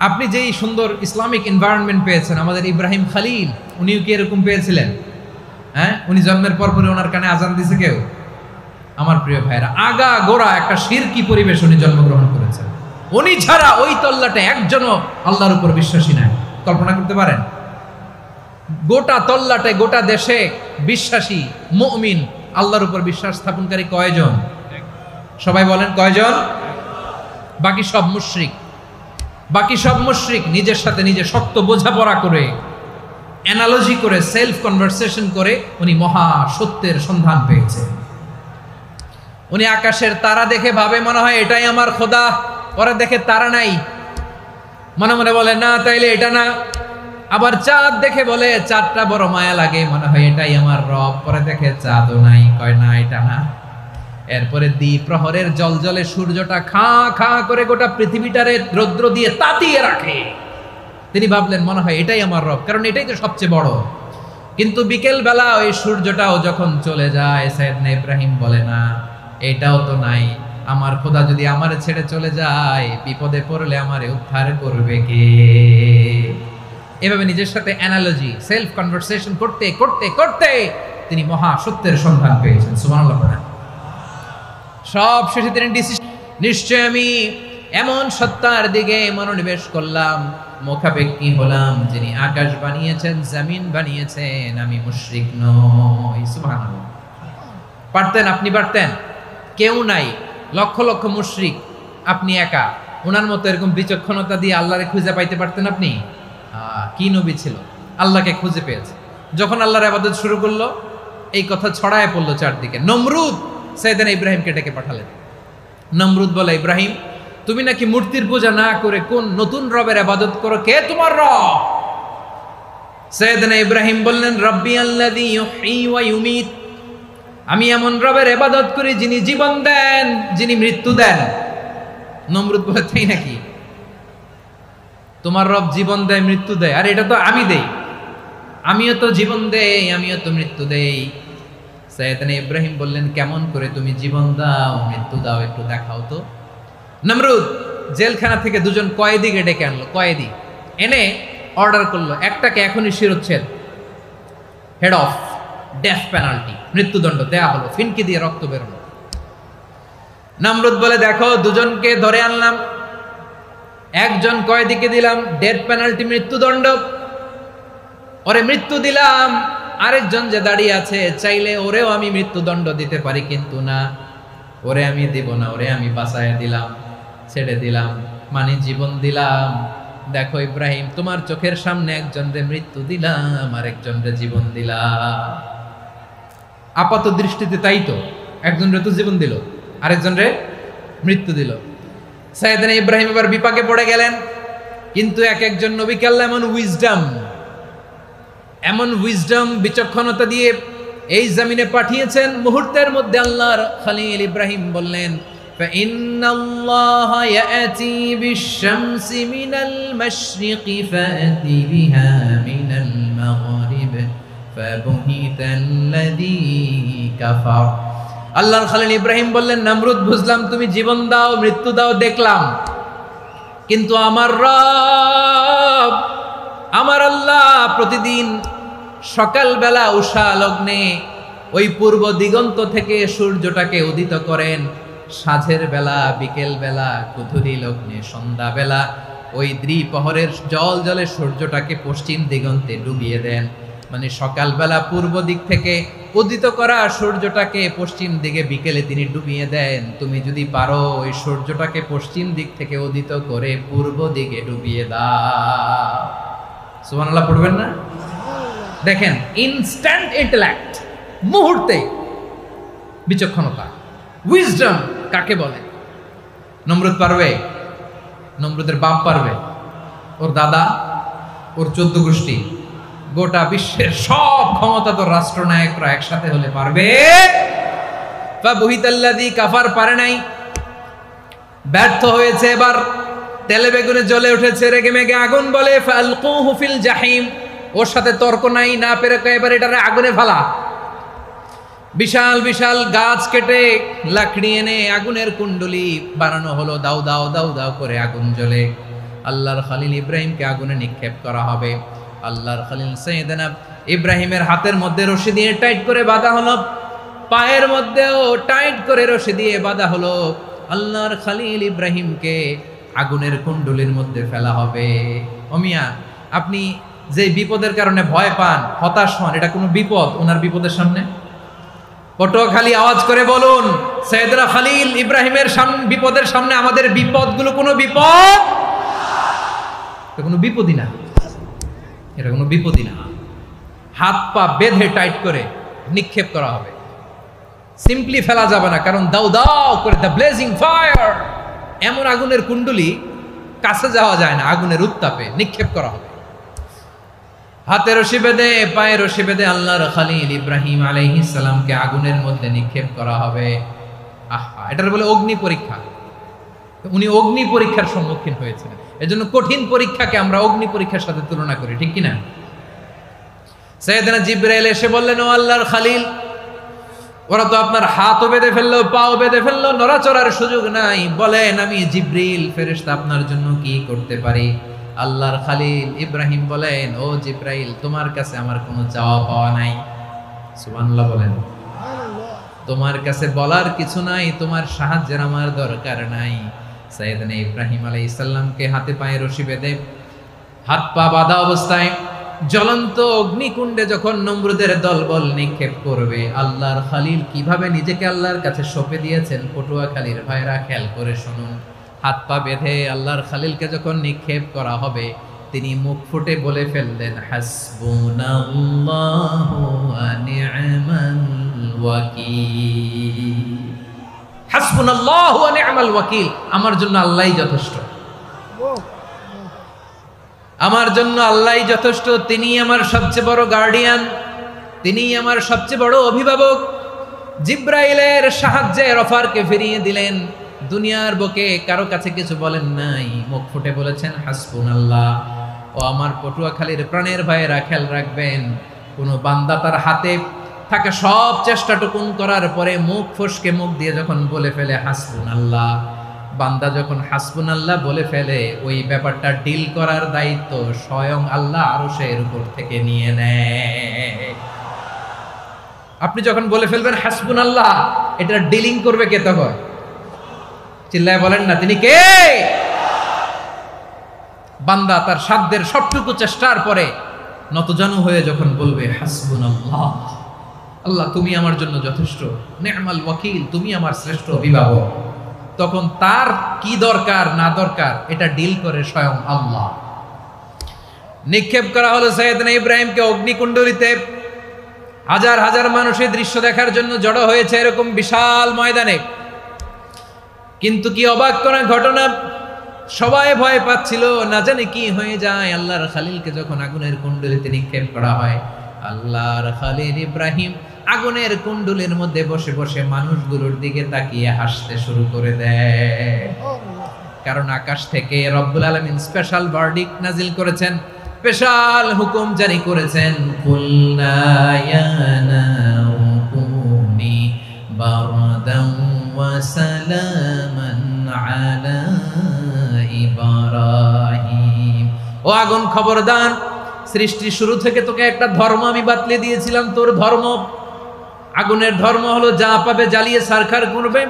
আপনি যেই সুন্দর ইসলামিক এনভায়রনমেন্ট পেয়েছেন, আমাদের ইব্রাহিম খলিল, উনিও কি এরকম পেয়েছিলেন? হ্যাঁ, উনি জন্মের পর পরে ওনার কানে আজান দিয়েছে কেউ? আমার প্রিয় ভাইরা, আগা গোড়া একটা শিরকি পরিবেশ উনি জন্মগ্রহণ করেছেন। উনি ছাড়া ওই তল্লাটে একজনও আল্লাহর উপর বিশ্বাসী নাই। কল্পনা করতে পারেন? গোটা তল্লাটে, গোটা দেশে বিশ্বাসী মুমিন, আল্লাহর উপর বিশ্বাস স্থাপনকারী কয়জন? সবাই বলেন কয়জন? বাকি সব মুশরিক। বাকি সব মুশরিক নিজের সাথে নিজে শক্ত বোঝাপড়া করে, অ্যানালজি করে, সেলফ কনভারসেশন করে উনি মহা সত্যের সন্ধান পেয়েছেন। উনি আকাশের তারা দেখে ভাবে মনে হয় এটাই আমার খোদা, পরে দেখে তারা নাই, মনে মনে বলে না তাইলে এটা না। আবার চাঁদ দেখে বলে চাঁদটা বড় মায়া লাগে, মনে হয় এটাই আমার রব, পরে দেখে চাঁদও নাই, কয় না এটা না। এরপরে দ্বিপ্রহরের জলজলে সূর্যটা খা খা করে গোটা পৃথিবীটারে রৌদ্র দিয়ে তাতিয়ে রাখে। তিনি ভাবলেন মনে হয় এটাই আমার রব, কারণ এটাই তো সবচেয়ে বড়। কিন্তু বিকেল বেলা ওই সূর্যটাও যখন চলে যায়, সাইয়েদনা ইব্রাহিম বলে না এটাও তো নাই, আমার খোদা যদি আমারে ছেড়ে চলে যায়, বিপদে পড়লে আমারে উদ্ধার করবে কে? এভাবে নিজের সাথে অ্যানালজি, সেলফ কনভারসেশন করতে করতে করতে তিনি মহা সত্যের সন্ধান পেয়েছেন। সুবহানাল্লাহ। সব শেষে তিনি ডিসিশন, নিশ্চয় আমি এমন সত্তার দিকে মনোনিবেশ করলাম, মুখাপেক্ষী হলাম, যিনি আকাশ বানিয়েছেন, জমিন বানিয়েছেন, আমি মুশরিক নই। সুবহানাল্লাহ। পারতেন, আপনি পারতেন? কেউ নাই, লক্ষ লক্ষ মুশরিক, আপনি একা। ওনার মতো এরকম বিচক্ষণতা দিয়ে আল্লাহরে খুঁজে পাইতে পারতেন আপনি? কি নবী ছিল, আল্লাহকে খুঁজে পেয়েছে। যখন আল্লাহর ইবাদত শুরু করলো, এই কথা ছড়ায় পড়লো চারদিকে। নমরুদ সাইয়েদনা ইব্রাহিমকে ডেকে পাঠালেন। নমরুদ বলে, ইব্রাহিম তুমি নাকি মূর্তির পূজা না করে কোন নতুন রবের ইবাদত করো, কে তোমার রব? সাইয়েদনা ইব্রাহিম বললেন, রব্বি আল্লাযী ইউহয়ী ওয়া ইউমীত, আমি এমন রবের ইবাদত করি যিনি জীবন দেন, যিনি মৃত্যু দেন। নমরুদ বলে, তাই নাকি? তোমার রব জীবন দেয়, মৃত্যু দেয়? আর এটা তো আমি দেই, আমিও তো জীবন দেই, আমিও তো মৃত্যু দেই। সাইয়েদনা ইব্রাহিম বললেন, কেমন করে তুমি জীবন দাও, মৃত্যু দাও, একটু দেখাও তো। নমরুদ জেলখানা থেকে দুজন কয়েদিকে ডেকে আনলো, কয়েদি এনে অর্ডার করলো, একটাকে এখনই শিরোচ্ছেদ, হেড অফ, ডেথ পেনাল্টি, মৃত্যুদণ্ড দেয়া হলো, ফিনকি দিয়ে রক্ত বেরোনো। নমরুদ বলে, দেখো দুজনকে ধরে আনলাম, একজন কয়েদিকে দিলাম ডেথ পেনাল্টি, মৃত্যুদণ্ড, ওরে মৃত্যু দিলাম। আরেকজন যে দাঁড়িয়ে আছে, চাইলে ওরেও আমি মৃত্যুদণ্ড দিতে পারি, কিন্তু না, ওরে আমি দিব না, ওরে আমি বাঁচায় দিলাম, ছেড়ে দিলাম, মানে জীবন দিলাম। দেখো ইব্রাহিম, তোমার চোখের সামনে একজনরে মৃত্যু দিলাম, আরেকজনরে জীবন দিলাম। আপাত দৃষ্টিতে তাই তো, একজনরে তো জীবন দিল, আরেকজনরে মৃত্যু দিল। সাইয়েদনা ইব্রাহিম এবার বিপাকে পড়ে গেলেন। কিন্তু এক একজন নবীকে আল্লাহ এমন উইজডম বিচক্ষণতা দিয়ে এই জমিনে পাঠিয়েছেন, মুহূর্তের মধ্যে আল্লাহর খলিল ইব্রাহিম বললেন, فإن الله يأتي بالشمس من المشرق فأت بها من المغرب فبهت الذي كفر। আল্লাহর খলিল ইব্রাহিম বললেন, নমরুদ বুঝলাম তুমি জীবন দাও, মৃত্যু দাও, দেখলাম, কিন্তু আমার রব, আমার আল্লাহ প্রতিদিন সকালবেলা উষা লগ্নে ওই পূর্ব দিগন্ত থেকে সূর্যটাকে উদিত করেন, সাঁঝের বেলা, বিকেল বেলা, কুথুরি লগ্নে, সন্ধ্যা বেলা ওই দ্বিপ্রহরের জল জলে সূর্যটাকে পশ্চিম দিগন্তে ডুবিয়ে দেন। মানে সকালবেলা পূর্ব দিক থেকে উদিত করা সূর্যটাকে পশ্চিম দিকে বিকেলে তিনি ডুবিয়ে দেন। তুমি যদি পারো ওই সূর্যটাকে পশ্চিম দিক থেকে উদিত করে পূর্ব দিকে ডুবিয়ে দাও। সুবহানাল্লাহ পড়বেন না? দেখেন, ইনস্ট্যান্ট ইন্টেলেক্ট, মুহূর্তে বিচক্ষণতা, উইজডম কাকে বলে? নমরুদ পারবে? নমরুদের বাপ পারবে? ওর দাদা, ওর 14 গোষ্ঠী, গোটা বিশ্বের সব ক্ষমতাধর রাষ্ট্রনায়করা একসাথে হলে পারবে? ফাবুহিতাল্লাযী কাফার পারে নাই, ব্যর্থ হয়েছে। এবার তেলে বেগুনে জ্বলে উঠেছে, রেগে মেগে আগুন বলে ফালকুহু ফিল জাহিম। ওর সাথে তর্ক নাই, না পেরে এবার এটারে আগুনে ফেলা। বিশাল বিশাল গাছ কেটে লাকড়ি এনে আগুনের কুণ্ডলি বানানো হলো, দাও দাও দাও দাও করে আগুন জ্বলে। আল্লাহর খলিল ইব্রাহিমকে আগুনে নিক্ষেপ করা হবে। আল্লাহর খলিল সাইয়েদনা ইব্রাহিমের হাতের মধ্যে রশি দিয়ে টাইট করে বাঁধা হলো, পায়ের মধ্যেও টাইট করে রশি দিয়ে বাঁধা হলো। আল্লাহর খলিল ইব্রাহিমকে আগুনের কুণ্ডলির মধ্যে ফেলা হবে। ও মিয়া, আপনি যে বিপদের কারণে ভয় পান, হতাশ হন, এটা কোনো বিপদ ওনার বিপদের সামনে? পটুয়াখালী আওয়াজ করে বলুন, সাইয়েদনা খলিল ইব্রাহিমের বিপদের সামনে আমাদের বিপদগুলো কোনো বিপদ? এটা কোনো বিপদই না, এটা কোনো বিপদই না। হাত পা বেঁধে টাইট করে নিক্ষেপ করা হবে, সিম্পলি ফেলা যাবে না, কারণ দাও দাও করে দ্য ব্লেজিং ফায়ার, এমন আগুনের কুণ্ডলি, কাছে যাওয়া যায় না, আগুনের উত্তাপে নিক্ষেপ করা হবে। হাতে রশি বেঁধে, পায়ে রশি বেঁধে আল্লাহর খলিল ইব্রাহিম আলাইহিস সালামকে আগুনের মধ্যে নিক্ষেপ করা হবে। আহা, এটার বলে অগ্নি পরীক্ষা। উনি অগ্নি পরীক্ষার সম্মুখীন হয়েছিলেন, এজন্য কঠিন পরীক্ষাকে আমরা অগ্নি পরীক্ষার সাথে তুলনা করি, ঠিক কিনা? সাইয়েদনা জিবরাইল এসে বললেন, ও আল্লাহর খলিল, ওরা তো আপনার হাতও বেঁধে ফেললো, পাও বেঁধে ফেললো, নড়াচড়ার সুযোগ নাই, বলেন আমি জিবরিল ফেরেশতা আপনার জন্য কি করতে পারি? আল্লাহর খলিল ইব্রাহিম বলেন, ও জিবরাইল, তোমার কাছে আমার কোনো চাওয়া পাওয়া নাই। সুবহানাল্লাহ বলেন। তোমার কাছে বলার কিছু নাই, তোমার সাহায্যের আমার দরকার নাই। সাইয়েদনা ইব্রাহিম আলাইহিস সালামকে হাতে পায়ে রশি বেঁধে, হাত পা বাঁধা অবস্থায় জ্বলন্ত অগ্নিকুণ্ডে যখন নমরুদের দলবল নিক্ষেপ করবে, আল্লাহর খলিল কিভাবে নিজেকে আল্লাহর কাছে সঁপে দিয়েছেন, পটুয়াখালীর ভাইরা খেয়াল করে শুনুন। হাত পা বেঁধে আল্লাহর খলিলকে যখন নিক্ষেপ করা হবে, তিনি মুখ ফুটে বলে ফেললেন, হাসবুনাল্লাহু ওয়া নি'মাল ওয়াকিল। হাসবুনাল্লাহু ওয়া নি'মাল ওয়াকিল, আমার জন্য আল্লাহই যথেষ্ট, আমার জন্য আল্লাহই যথেষ্ট। তিনি আমার সবচেয়ে বড় গার্ডিয়ান, তিনি আমার সবচেয়ে বড় অভিভাবক। জিব্রাইলের সাহায্যে অফারকে ফিরিয়ে দিলেন, দুনিয়ার বুকে কারো কাছে কিছু বলেন নাই, মুখ ফুটে বলেছেন হাসবুনাল্লাহ। ও আমার পটুয়াখালীর প্রাণের ভাইয়েরা, খেয়াল রাখবেন, কোনো বান্দা তার হাতে থাকা সব চেষ্টাটুকুন করার পরে মুখ ফসকে মুখ দিয়ে যখন বলে ফেলে হাসবুনাল্লাহ, বান্দা যখন হাসবুনাল্লাহ বলে ফেলে, ওই ব্যাপারটা ডিল করার দায়িত্ব স্বয়ং আল্লাহ আরশের উপর থেকে নিয়ে নেয়। আপনি যখন বলে ফেলবেন হাসবুনাল্লাহ, এটা ডিলিং করবে কে তখন? চিল্লায় বলেন না, তিনি কে? বান্দা তার সাধ্যের সবটুকু চেষ্টার পরে নতজানু হয়ে যখন বলবে হাসবুনাল্লাহ, আল্লাহ তুমি আমার জন্য যথেষ্ট, নি'মাল ওয়াকিল, তুমি আমার শ্রেষ্ঠ অভিভাবক, তখন তার কি দরকার না দরকার এটা ডিল করে স্বয়ং আল্লাহ। নিক্ষেপ করা হলো সাইয়েদনা ইব্রাহিমকে অগ্নিকুণ্ডলিতে। হাজার হাজার মানুষের দৃশ্য দেখার জন্য জড়ো হয়েছে এরকম বিশাল ময়দানে। কিন্তু কি অবাক করা ঘটনা, সবাই ভয় পাচ্ছিল, না জানে কি হয়ে যায়। আল্লাহর খালিলকে যখন আগুনের কুণ্ডলিতে নিক্ষেপ করা হয়, আল্লাহর খালিল ইব্রাহিম আগুনের কুণ্ডলের মধ্যে বসে বসে মানুষগুলোর দিকে তাকিয়ে হাসতে শুরু করে দেয়। কারণ আকাশ থেকে রব্বুল আলামিন স্পেশাল ভার্ডিক্ট নাজিল করেছেন, স্পেশাল হুকুম জারি করেছেন, কুলনা ইয়া নারু কুনি বারদান ওয়া সালামান আলা ইব্রাহিম। ও আগুন খবরদার, সৃষ্টির শুরু থেকে তোকে একটা ধর্ম আমি বাতলে দিয়েছিলাম, তোর ধর্ম, আগুনের ধর্ম হলো যা পাবে জ্বালিয়ে সারখার করবে।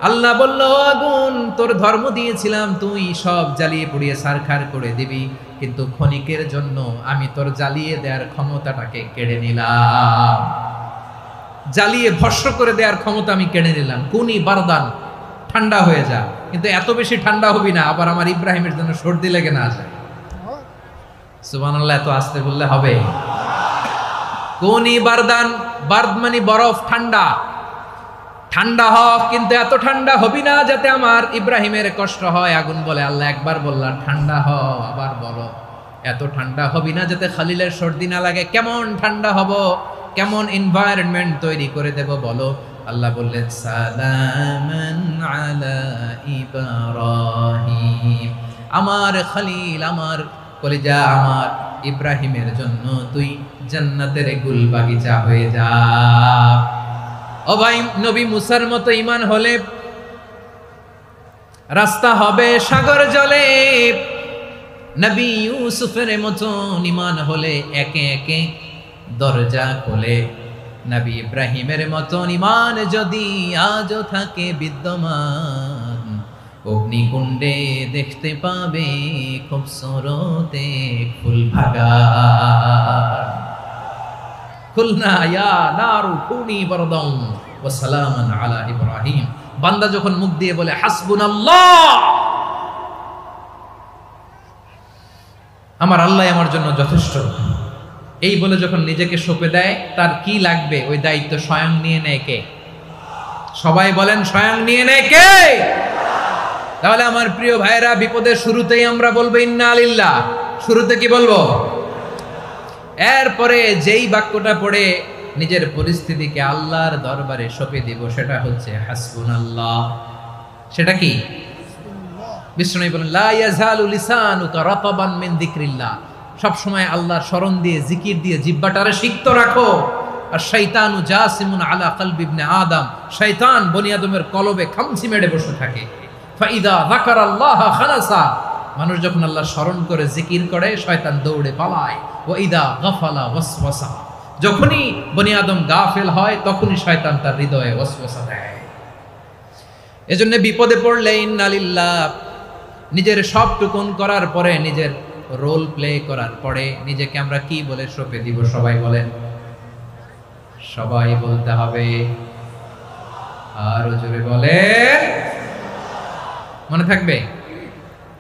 আল্লাহ বলল, আগুন তোর ধর্ম দিয়েছিলাম, তুই সব জ্বালিয়ে পুড়িয়ে সারখার করে দিবি, কিন্তু ক্ষণিকের জন্য আমি তোর জ্বালিয়ে দেওয়ার ক্ষমতাটাকে কেড়ে নিলাম, জ্বালিয়ে ভস্ম করে দেওয়ার ক্ষমতা আমি কেড়ে নিলাম। কুনি বারদান, ঠান্ডা হয়ে যা, কিন্তু এত বেশি ঠান্ডা হবি না আবার আমার ইব্রাহিমের জন্য সর্দি লেগে না যায়। সুবহানাল্লাহ, এত আস্তে বললে হবে? কুনি বারদান, বারদ মানে বরফ, ঠান্ডা, ঠান্ডা হ, কিন্তু এত ঠান্ডা হবি না যাতে আমার ইব্রাহিমের কষ্ট হয়। আগুন বলে, আল্লাহ একবার বললাম ঠান্ডা হ, আবার বলো এত ঠান্ডা হবি না যাতে খালিলের সর্দি না লাগে। কেমন ঠান্ডা হব, কেমন এনভায়রনমেন্ট তৈরি করে দেব বলো। আল্লাহ বললেন, সালামান আলা ইব্রাহিম, আমার খালিল, আমার কলিজা, আমার ইব্রাহিমের জন্য তুই জান্নাতের গুল বাগিচা হয়ে যা। ও ভাই, নবী মুসার মতো ঈমান হলে রাস্তা হবে সাগর জলে, নবী ইউসুফের মতো ঈমান হলে একে একে দরজা খোলে। নবী ইব্রাহিমের মতো ঈমান যদি আজও থাকে বিদ্যমান, অগ্নিকুণ্ডে দেখতে পাবে খুবসুরতে ফুল বাগান। কুলনা ইয়া নারু কুনি বারদান ওয়া সালামান আলা ইব্রাহিম। বান্দা যখন মুখ দিয়ে বলে হাসবুনাল্লাহ, আমার আল্লাহ আমার জন্য যথেষ্ট, এই বলে যখন নিজেকে সঁপে দেয়, তার কি লাগবে ওই দায়িত্ব স্বয়ং নিয়ে নেয় কে? সবাই বলেন, স্বয়ং নিয়ে নেয় কে? তাহলে আমার প্রিয় ভাইরা, বিপদের শুরুতেই আমরা বলবো ইন্না লিল্লাহ। শুরুতে কি বলবো? এরপরে যেই বাক্যটা পড়ে নিজের পরিস্থিতিকে আল্লাহর দরবারে সঁপে দিব, সেটা হচ্ছে হাসবুনাল্লাহ। সেটা কি? বিষ্ণু বলেন, লা ইয়াজালু লিসানুকা রাতাবান মিন যিকরিল্লাহ, সব সময় আল্লাহর স্মরণ দিয়ে, জিকির দিয়ে জিহ্বাটারে সিক্ত রাখো। আর শয়তানু জাসিমুন আলা কলবি ইবনে আদম, শয়তান বনি আদমের কলবে খামচি মেরে বসে থাকে। ফাইদা যাকারাল্লাহ খালাসা, মানুষ যখন আল্লাহর স্মরণ করে জিকির করে, শয়তান দৌড়ে পালায়। ওয়া ইদা গাফালা ওয়াসওয়াসা, যখনই বনি আদম গাফেল হয় তখনই শয়তান তার হৃদয়ে ওয়াসওয়াসা দেয়। এজন্য বিপদে পড়লে ইন্না লিল্লাহ, নিজের সবটুকুন করার পরে, নিজের রোল প্লে করার পরে নিজেকে আমরা কি বলে সঁপে দিব? সবাই বলেন, সবাই বলতে হবে। আরো জোরে বলেন, মনে থাকবে?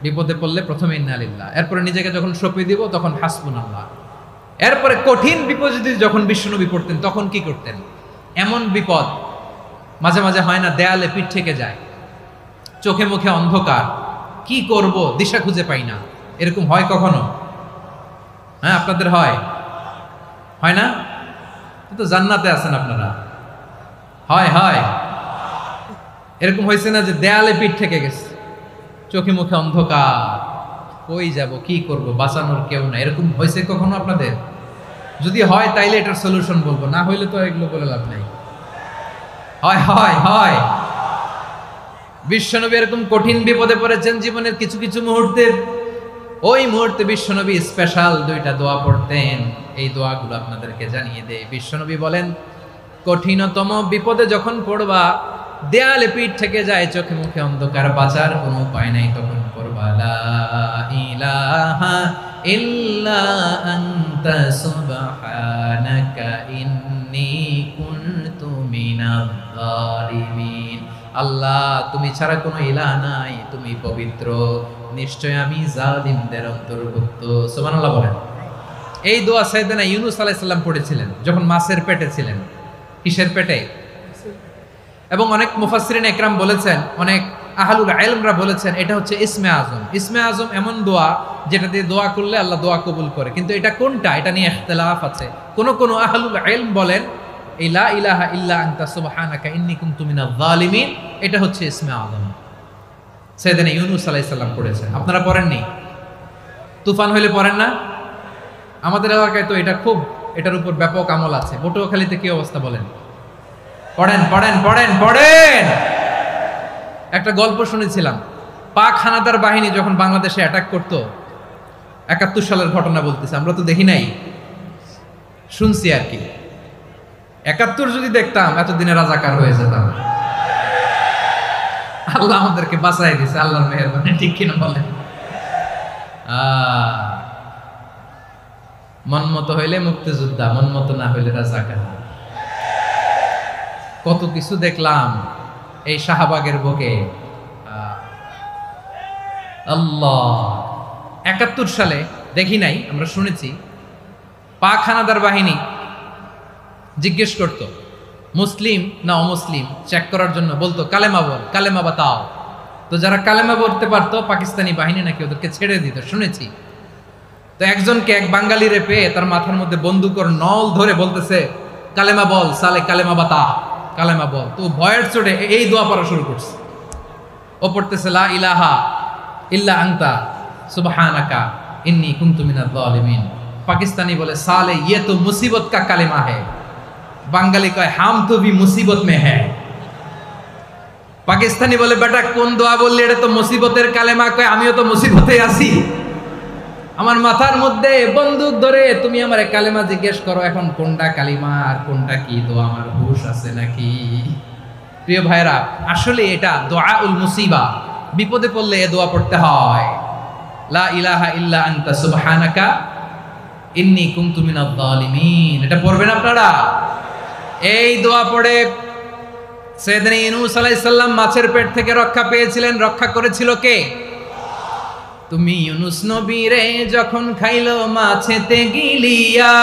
বিপদে পড়লে প্রথমে ইন্না লিল্লাহ, এরপরে নিজেকে যখন সঁপে দিব তখন হাসবুনাল্লাহ। এরপরে কঠিন বিপদে যখন বিশ্বনবী পড়তেন তখন কি করতেন? এমন বিপদ মাঝে মাঝে হয় না, দেয়ালে পিঠ থেকে যায়, চোখে মুখে অন্ধকার, কি করব দিশা খুঁজে পাই না, এরকম হয় কখনো? হ্যাঁ, আপনাদের হয়? হয় না? তো জান্নাতে আছেন আপনারা। হয় হয়, এরকম হয়েছে না যে দেয়ালে পিঠ থেকে গেছে, চোখে মুখে অন্ধকার, কই যাব, কি করব, বাঁচানোর কেউ না, এরকম হয়েছে কখনো আপনাদের? যদি হয় তাইলে এটার সলিউশন বলবো, না হইলে তো এগুলো বলে লাভ নাই। হয় হয় হয়, বিশ্বনবী এরকম কঠিন বিপদে পড়েছেন জীবনের কিছু কিছু মুহূর্তে। ওই মুহূর্তে বিশ্বনবী স্পেশাল দুইটা দোয়া পড়তেন, এই দোয়াগুলো আপনাদেরকে জানিয়ে দেয়। বিশ্বনবী বলেন, কঠিনতম বিপদে যখন পড়বা, দেয়ালে পিঠ থেকে যায়, চোখে মুখে অন্ধকার, বাঁচার কোনো উপায় নাই, তখন পড়বা লা ইলাহা ইল্লা আনতা সুবহানাকা ইন্নী কুনতু মিনাজ জালিমিন। আল্লাহ, তুমি ছাড়া কোনো ইলাহ নাই, তুমি পবিত্র, নিশ্চয় আমি জালিমদের অন্তর্ভুক্ত। সুবহানাল্লাহ বলেন। এই দোয়া সাইয়েদনা ইউনূস আলাইহিস সালাম পড়েছিলেন যখন মাছের পেটে ছিলেন। কিসের পেটে? এবং অনেক মুফাসসিরিন ইকরাম বলেছেন, অনেক আহলুল ইলমরা বলেছেন এটা হচ্ছে ইসমে আজম। ইসমে আজম এমন দোয়া যেটা দিয়ে দোয়া করলে আল্লাহ দোয়া কবুল করে, কিন্তু এটা কোনটা এটা নিয়ে ইখতিলাফ আছে। কোন কোন আহলুল ইলম বলেন এই লা ইলাহা ইল্লা আনতা সুবহানাকা ইন্নী কুনতু মিনাজ জালিমিন এটা হচ্ছে ইসমে আজম। সাইয়েদনা ইউনূস আলাইহিস সালাম পড়েছেন, আপনারা পড়েননি? তুফান হইলে পড়েন না? আমাদের এলাকায় তো এটা খুব, এটার উপর ব্যাপক আমল আছে। পটুয়াখালীতে কি অবস্থা বলেন? পড়েন পড়েন পড়েন পড়েন। একটা গল্প শুনেছিলাম, পাক হানাদার বাহিনী যখন বাংলাদেশে অ্যাটাক করতো, ৭১ সালের ঘটনা বলতেছে, আমরা তো দেখি নাই, শুনছি আর কি। ৭১ যদি দেখতাম এতদিনে রাজাকার হয়ে যেতাম। আল্লাহ আমাদেরকে বাঁচাই দিছে, আল্লাহর মেহেরবানি, ঠিক কিনা বলেন? মন মতো হইলে মুক্তিযোদ্ধা, মন মতো না হইলে রাজাকার। কত কিছু দেখলাম এই শাহবাগের বুকে। আল্লাহ, ৭১ সালে দেখি নাই, আমরা শুনেছি পাক হানাদার বাহিনী জিজ্ঞেস করত মুসলিম না অমুসলিম চেক করার জন্য, বলতো কালেমা বল, কালেমা বাতাও। তো যারা কালেমা বলতে পারতো পাকিস্তানি বাহিনী নাকি ওদেরকে ছেড়ে দিত, শুনেছি। তো একজনকে, এক বাঙালিরে পেয়ে তার মাথার মধ্যে বন্দুকের নল ধরে বলতেছে কালেমা বল সালে, কালেমা বাতা, কালেমা বল। তো ভয়ের চোটে এই দোয়া পড়া শুরু করছে। ও পড়তেছে লা ইলাহা ইল্লা আনতা সুবহানাকা ইন্নী কুনতু মিনাজ জালিমিন। পাকিস্তানি বলে সালে ইয়ে তো মুসিবত কা কালেমা है। বাঙালি কয় হাম তো ভি মুসিবত মে है। পাকিস্তানি বলে বেটা কোন দোয়া বললি, এটা তো মুসিবতের কালেমা। কয় আমিও তো মুসিবতে আছি, আমার মাথার মধ্যে বন্দুক ধরে তুমি আমার কালেমা জিজ্ঞেস করো, এখন কোনটা কালিমা আর কোনটা কি দোয়া, আমার হুশ আছে নাকি? প্রিয় ভাইরা, আসলে এটা দুআউল মুসিবা, বিপদে পড়লে এ দোয়া পড়তে হয়। লা ইলাহা ইল্লা আনতা সুবহানাকা ইন্নী কুনতু মিনাজ জালিমিন, এটা পড়বেন আপনারা। এই দোয়া পড়ে সাইয়েদনা ইউনূস আলাইহিস সালাম মাছের পেট থেকে রক্ষা পেয়েছিলেন। রক্ষা করেছিল কে? তুমি ইউনূস নবীরে যখন খাইলো মাছেতে গিলিয়া,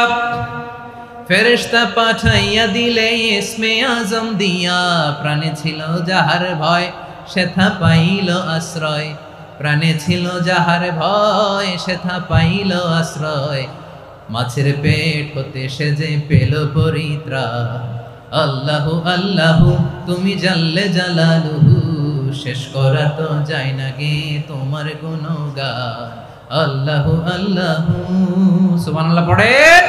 ফেরেশতা পাঠাইয়া দিলে ইসমে আজম দিয়া। প্রাণে ছিল যাহার ভয় সেথা পাইল আশ্রয়, প্রাণে ছিল যাহার ভয় সেথা পাইল আশ্রয়। মাছের পেট হতে সে যে পেল পরিত্রাণ। আল্লাহু আল্লাহু তুমি জাল্লে জালালুহু, শেষ করা তো যায় না গে তোমার গুণগান। আল্লাহু আল্লাহু, সুবহানাল্লাহ পড়েন।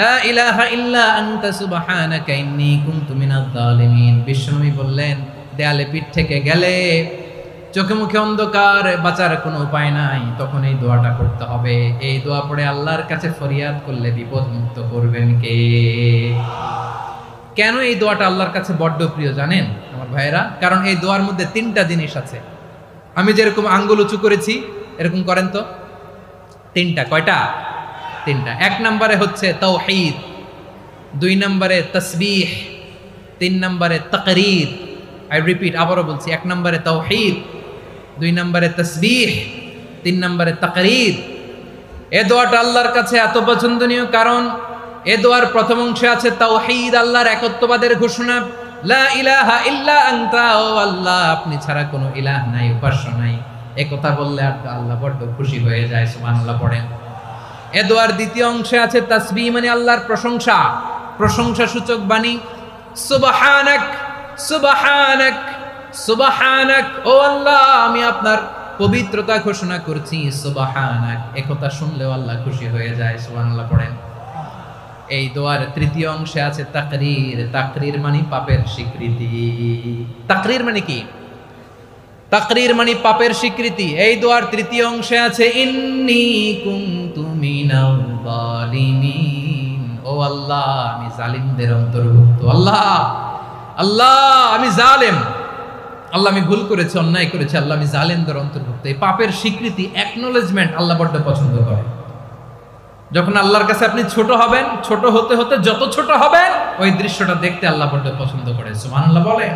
লা ইলাহা ইল্লা আনতা সুবহানাকা ইন্নী কুনতু মিনাজ জালিমিন। বিশ্বনবী বললেন দেয়ালে পিঠ থেকে গেলে, চোখে মুখে অন্ধকার, বাঁচার কোনো উপায় নাই, তখন এই দোয়াটা করতে হবে। এই দোয়া পড়ে আল্লাহর কাছে ফরিয়াদ করলে বিপদ মুক্ত করবেন কে? কেন এই দোয়াটা আল্লাহর কাছে বড্ড প্রিয় জানেন আমার ভাইয়েরা? কারণ এই দোয়ার মধ্যে 3টা জিনিস আছে। আমি যেরকম আঙ্গুল উঁচু করেছি এরকম করেন তো। 3টা, কয়টা? 3টা। 1 নম্বরে হচ্ছে তাওহীদ, 2 নম্বরে তাসবিহ, 3 নম্বরে তাকরীর। আই রিপিট, আবারও বলছি, 1 নম্বরে তাওহীদ, 2 নম্বরে তাসবিহ, 3 নম্বরে তাকরীর। এ দোয়াটা আল্লাহর কাছে এত পছন্দনীয় কারণ এ দোয়ার প্রথম অংশে আছে তাওহীদ, আল্লাহর একত্ববাদের ঘোষণা। লা ইলাহা ইল্লা আনতা, ও আল্লাহ আপনি ছাড়া কোনো ইলাহ নাই, উপাস্য নাই, এই কথা বললে আল্লাহ বড্ড খুশি হয়ে যায়। সুবহানাল্লাহ পড়েন। এ দোয়ার দ্বিতীয় অংশে আছে তাসবিহ, মানে আল্লাহর প্রশংসা, প্রশংসা সূচক বাণী। সুবহানাক সুবহানাক সুবহানাক, ও আল্লাহ আমি আপনার পবিত্রতা ঘোষণা করছি। সুবহানাক, এই কথা শুনলেও আল্লাহ খুশি হয়ে যায়। সুবহানাল্লাহ পড়েন। এই দোয়ার তৃতীয় অংশে আছে তাকরীর। তাকরীর মানে পাপের স্বীকৃতি। তাকরীর মানে কি? তাকরীর মানে পাপের স্বীকৃতি। এই দোয়ার তৃতীয় অংশে আছে ইন্নী কুনতু মিনাল জালিমিন, ও আল্লাহ আমি জালিমদের অন্তর্ভুক্ত। আল্লাহ আল্লাহ আমি জালেম, আল্লাহ আমি ভুল করেছি, অন্যায় করেছি, আল্লাহ আমি জালেমদের অন্তর্ভুক্ত। এই পাপের স্বীকৃতি, অ্যাকনোলেজমেন্ট আল্লাহ বড্ড পছন্দ করে। যখন আল্লাহর কাছে আপনি ছোট হবেন, ছোট হতে হতে যত ছোট হবেন, ওই দৃশ্যটা দেখতে আল্লাহ বড্ড পছন্দ করে। সুবহানাল্লাহ বলে।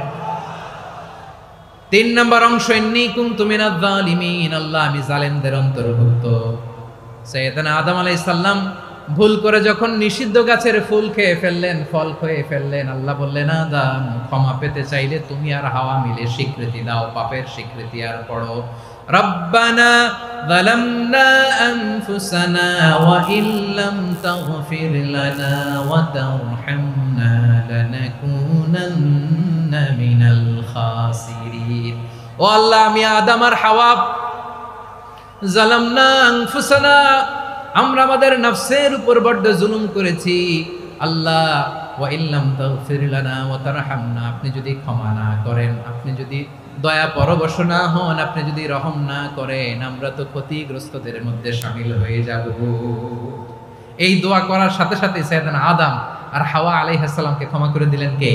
3 নম্বর অংশ, ইন্নী কুনতু মিনাজ জালিমিন, আল্লাহ আমি জালেমদের অন্তর্ভুক্ত। সাইয়েদনা আদম আলাইহিস সালাম ভুল করে যখন নিষিদ্ধ গাছের ফুল খেয়ে ফেললেন, ফল খেয়ে ফেললেন, আল্লাহ বললেন আদম ক্ষমা পেতে চাইলে তুমি আর হাওয়া মিলে স্বীকৃতি দাও, পাপের স্বীকৃতি আর পড়ো, রব্বানা যালামনা আনফুসানা ওয়া ইল্লাম তাগফির লানা ওয়া তারহামনা লানাকুনান্না মিনাল খাসিরিন। ও আল্লাহ, আমি আদম আর হাওয়া যালামনা আনফুসানা, আমরা আমাদের নফসের উপর বড্ড জুলুম করেছি। আল্লাহ ওয়া ইল্লাম তাগফির লানা ওয়া তারহামনা, আপনি যদি ক্ষমা না করেন, আপনি যদি দয়া পরবশ না হন, আপনি যদি রহম না করেন, আমরা তো ক্ষতিগ্রস্তদের মধ্যে শামিল হয়ে যাব। এই দোয়া করার সাথে সাথে সাইয়েদনা আদম আর হাওয়া আলাইহিস সালামকে ক্ষমা করে দিলেন কে?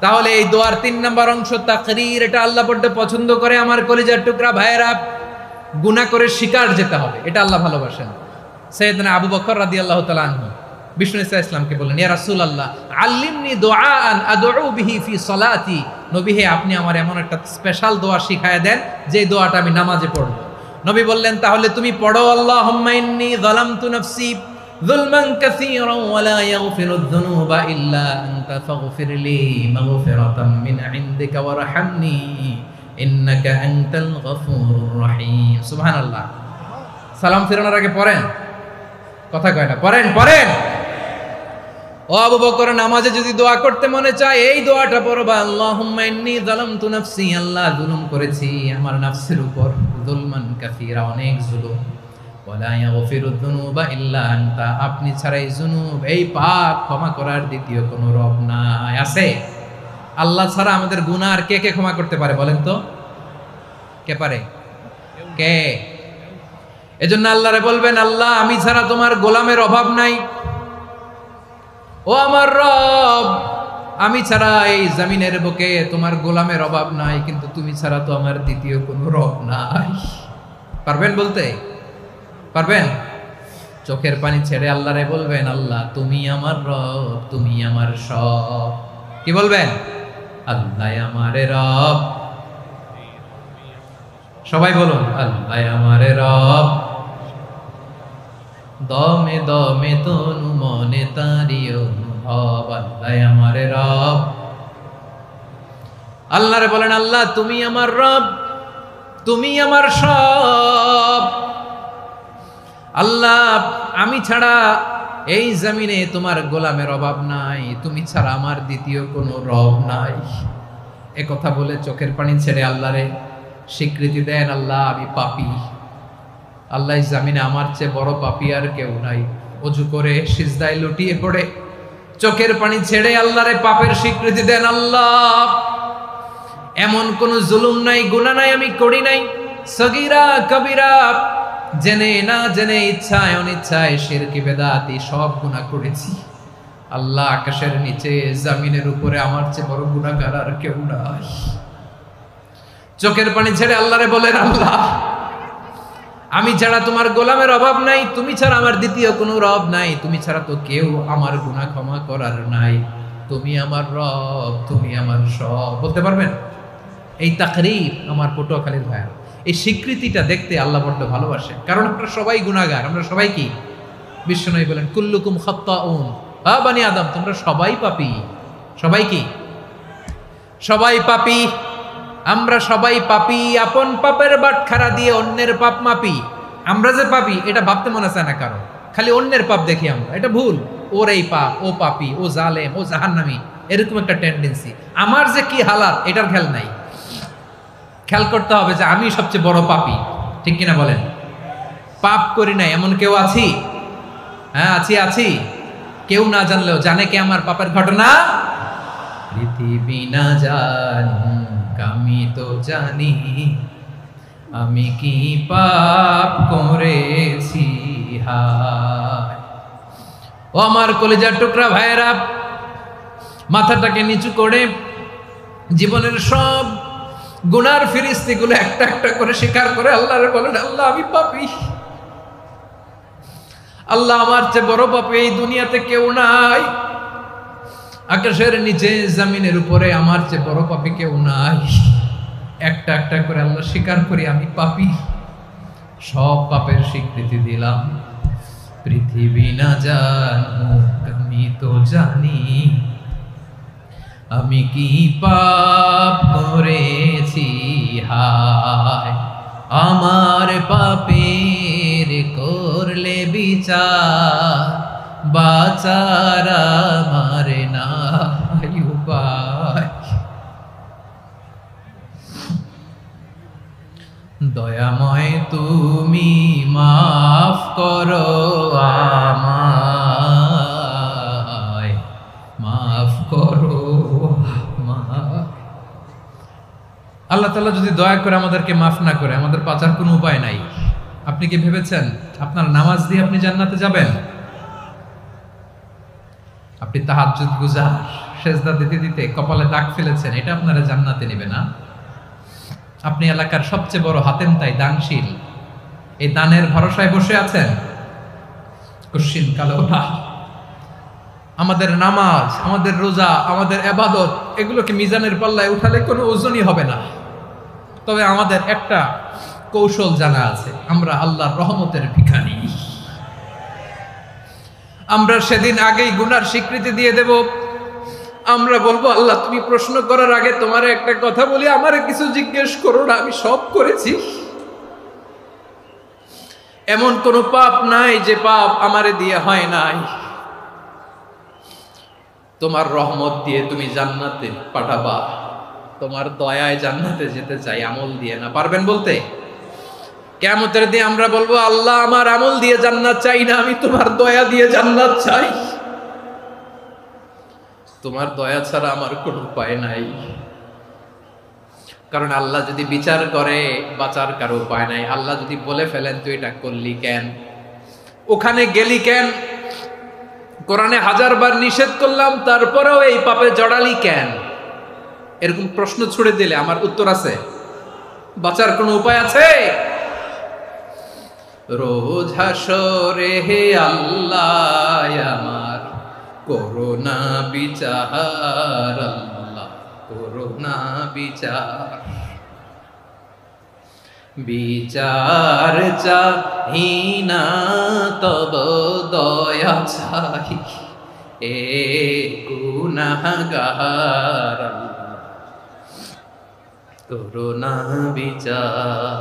তাহলে এই দোয়ার 3 নম্বর অংশ তাকরীর, এটা আল্লাহ বড্ড পছন্দ করে। আমার কলিজার টুকরা ভাইয়েরা, গুনাহ করে শিকার যেতে হবে, এটা আল্লাহ ভালোবাসেন। সাইয়েদনা আবু বকর রাদিয়াল্লাহু তাআলা আনহু বিষ্ণু ইসা ইসলামকে বললেন, ইয়া রাসূলুল্লাহ আল্লিমনি দুআআন আদউ বিহি ফি সালাতি, নবী হে আপনি আমার এমন একটা স্পেশাল দোয়া শিখায়া দেন যে দোয়াটা আমি নামাজে পড়ব। নবী বললেন, তাহলে তুমি পড়ো, আল্লাহুম্মা ইন্নী যালামতু নাফসি যুলমান কাসীরান ওয়া লা ইয়াগফিরুয যুনুবা ইল্লা আনতা ফাগফিরলি মাগফিরাতাম মিন ইনদিকা ওয়ারহামনি ইন্নাকা আনতাল গফুরুর রহিম। সুবহানাল্লাহ। সালাম ফিরানোর আগে পড়েন, কথা কয় না, পড়েন পড়েন। ও আবু বকর, নামাজে যদি দোয়া করতে মনে চায় এই দোয়াটা পড়বা, আল্লাহুম্মা ইন্নী যালামতু নাফসি, আল্লাহ জুলুম করেছি আমার নফসের উপর, যুলমান কাসীরা, অনেক জুলুম, ওয়া লা ইয়াগফিরুয যুনুবা ইল্লা আনতা, আপনি ছাড়া এই জুনুব, এই পাপ ক্ষমা করার দ্বিতীয় কোনো রব নাই। আছে? আল্লাহ ছাড়া আমাদের গুনাহ আর কে কে ক্ষমা করতে পারে বলেন তো? কে পারে? কে? এজন্য আল্লাহরে বলবেন, আল্লাহ আমি ছাড়া তোমার গোলামের অভাব নাই, ও আমার রব আমি ছাড়া এই জমিনের বুকে তোমার গোলামের অভাব নাই, কিন্তু তুমি ছাড়া তো আমার দ্বিতীয় কোনো রব নাই। পারবেন বলতে? পারবেন? চোখের পানি ছেড়ে আল্লাহরে বলবেন, আল্লাহ তুমি আমার রব, তুমি আমার সব। কি বলবেন? আল্লাহ আমারে রব, সবাই বলুন, আল্লাহ আমারে রব, দমে দমে তনু মনে তারি অনুভব, আল্লাহ আমারে রব। আল্লাহরে বলেন, আল্লাহ তুমি আমার রব, তুমি আমার সব। আল্লাহ আমি ছাড়া এই জমিনে তোমার গোলামের অভাব নাই, তুমি ছাড়া আমার দ্বিতীয় কোনো রব নাই। এ কথা বলে চোখের পানি ছেড়ে আল্লাহরে স্বীকৃতি দেন, আল্লাহ আমি পাপী, আল্লাহ জামিনে আমার চেয়ে বড় পাপী আর কেউ নাই। ওযু করে সিজদায় লুটিয়ে পড়ে চোখের পানি ছেড়ে আল্লাহরে পাপের স্বীকৃতি দেন, আল্লাহ এমন কোন জুলুম নাই, গুনাহ নাই আমি করি নাই, সগীরা কবিরা, জেনে না জেনে, ইচ্ছায় অনিচ্ছায়, শিরকি বেদাতি সব গুনাহ করেছি। আল্লাহ আকাশের নিচে জমিনের উপরে আমার চেয়ে বড় গুনাহগার আর কেউ নাই। চোখের পানি ছেড়ে আল্লাহরে বলেন, আল্লাহ আমি ছাড়া তোমার গোলামের অভাব নাই, তুমি ছাড়া আমার দ্বিতীয় কোনো রব নাই, তুমি ছাড়া তো কেউ আমার গুনাহ ক্ষমা করার নাই, তুমি আমার রব, তুমি আমার সব। বলতে পারবেন? এই তাকরীর আমার পটুয়াখালীর ভাইয়া, এই স্বীকৃতিটা দেখতে আল্লাহ বড্ড ভালোবাসে, কারণ আমরা সবাই গুনাহগার, আমরা সবাই কি? বিশ্বনবী বলেন, কুল্লুকুম খাত্তাউন, আ বানি আদম তোমরা সবাই পাপী। সবাই কি? সবাই পাপী, আমরা সবাই পাপী। আপন পাপের বাটখারা দিয়ে অন্যের পাপ মাপি। আমরা যে পাপী এটা ভাবতে মনে চায় না কারো, খালি অন্যের পাপ দেখি আমরা, এটা ভুল। ওর এই পাপ, ও পাপী, ও জালেম, ও জাহান্নামী, এরকম একটা টেন্ডেন্সি। আমার যে কি হালাত এটার খেয়াল নাই। খেয়াল করতে হবে যে আমি সবচেয়ে বড় পাপী, ঠিক কিনা বলেন? পাপ করি নাই এমন কেউ আছি? হ্যাঁ আছি, আছি। কেউ না জানলেও জানে কে আমার পাপের ঘটনা? পৃথিবী না জানুক আমি তো জানি আমি কি পাপ করেছি। হায় ও আমার কলিজার টুকরা ভাইয়েরা, মাথাটাকে নিচু করে জীবনের সব গুনার ফিরিস্তিগুলো একটা একটা করে স্বীকার করে আল্লাহরে বলেন, আল্লাহ আমি পাপী, আল্লাহ আমার চেয়ে বড় পাপী এই দুনিয়াতে কেউ নাই, আকাশের নিচে জমিনের উপরে আমার চেয়ে বড় পাপী কেউ নাই। একটা একটা করে আল্লাহ স্বীকার করি আমি পাপী, সব পাপের স্বীকৃতি দিলাম। পৃথিবী না জানুক আমি তো জানি, আমি কি পাপ করেছি, হায় আমার পাপের করলে বিচার, বাঁচার আমার নাই উপায়। দয়াময় তুমি মাফ করো আমায়, মাফ করো আমায়। আল্লাহ তাআলা যদি দয়া করে আমাদেরকে মাফ না করে, আমাদের বাঁচার কোনো উপায় নাই। আপনি কি ভেবেছেন আপনার নামাজ দিয়ে আপনি জান্নাতে যাবেন? আপনি তাহাজ্জুদ গুজার, সেজদা দিতে দিতে কপালে দাগ ফেলেছেন, এটা আপনারা জান্নাতে নেবে না। আপনি এলাকার সবচেয়ে বড় হাতেমতাই দানশীল, এই দানের ভরসায় বসে আছেন, কুশ্চিন কালো না। আমাদের নামাজ, আমাদের রোজা, আমাদের ইবাদত, এগুলোকে মিজানের পাল্লায় উঠালে কোনো ওজনই হবে না। তবে আমাদের একটা কৌশল জানা আছে, আমরা আল্লাহর রহমতের ভিখারি। আমরা সেদিন আগেই গুনার স্বীকৃতি দিয়ে দেব। আমরা বলবো, আল্লাহ তুমি প্রশ্ন করার আগে তোমার একটা কথা বলি, আমারে কিছু জিজ্ঞেস করো না, আমি সব করেছি। এমন কোন পাপ নাই যে পাপ আমারে দিয়ে হয় নাই। তোমার রহমত দিয়ে তুমি জান্নাতে পাঠাবা, তোমার দয়ায় জান্নাতে যেতে চাই, আমল দিয়ে না। পারবেন বলতে? কিয়ামতের দিন আমরা বলবো, আল্লাহ আমার আমল দিয়ে জান্নাত চাই না, আমি তোমার দয়া দিয়ে জান্নাত চাই। তোমার দয়া ছাড়া আমার কোনো উপায় নাই। কারণ আল্লাহ যদি বিচার করে, বাঁচার কারো উপায় নাই। আল্লাহ যদি বলে ফেলেন তুই এটা করলি কেন, ওখানে গেলি কেন, কোরআনে 1000 বার নিষেধ করলাম তারপরেও এই পাপে জড়ালি কেন, এরকম প্রশ্ন ছুড়ে দিলে আমার উত্তর আছে? বাঁচার কোনো উপায় আছে? রোজ হাসরে হে আল্লাহ আমার করোনা বিচার, আল্লাহ করোনা বিচার। বিচার চাহি না তব দয়া চাই, এ গুনাহগার, আল্লাহ করোনা বিচার।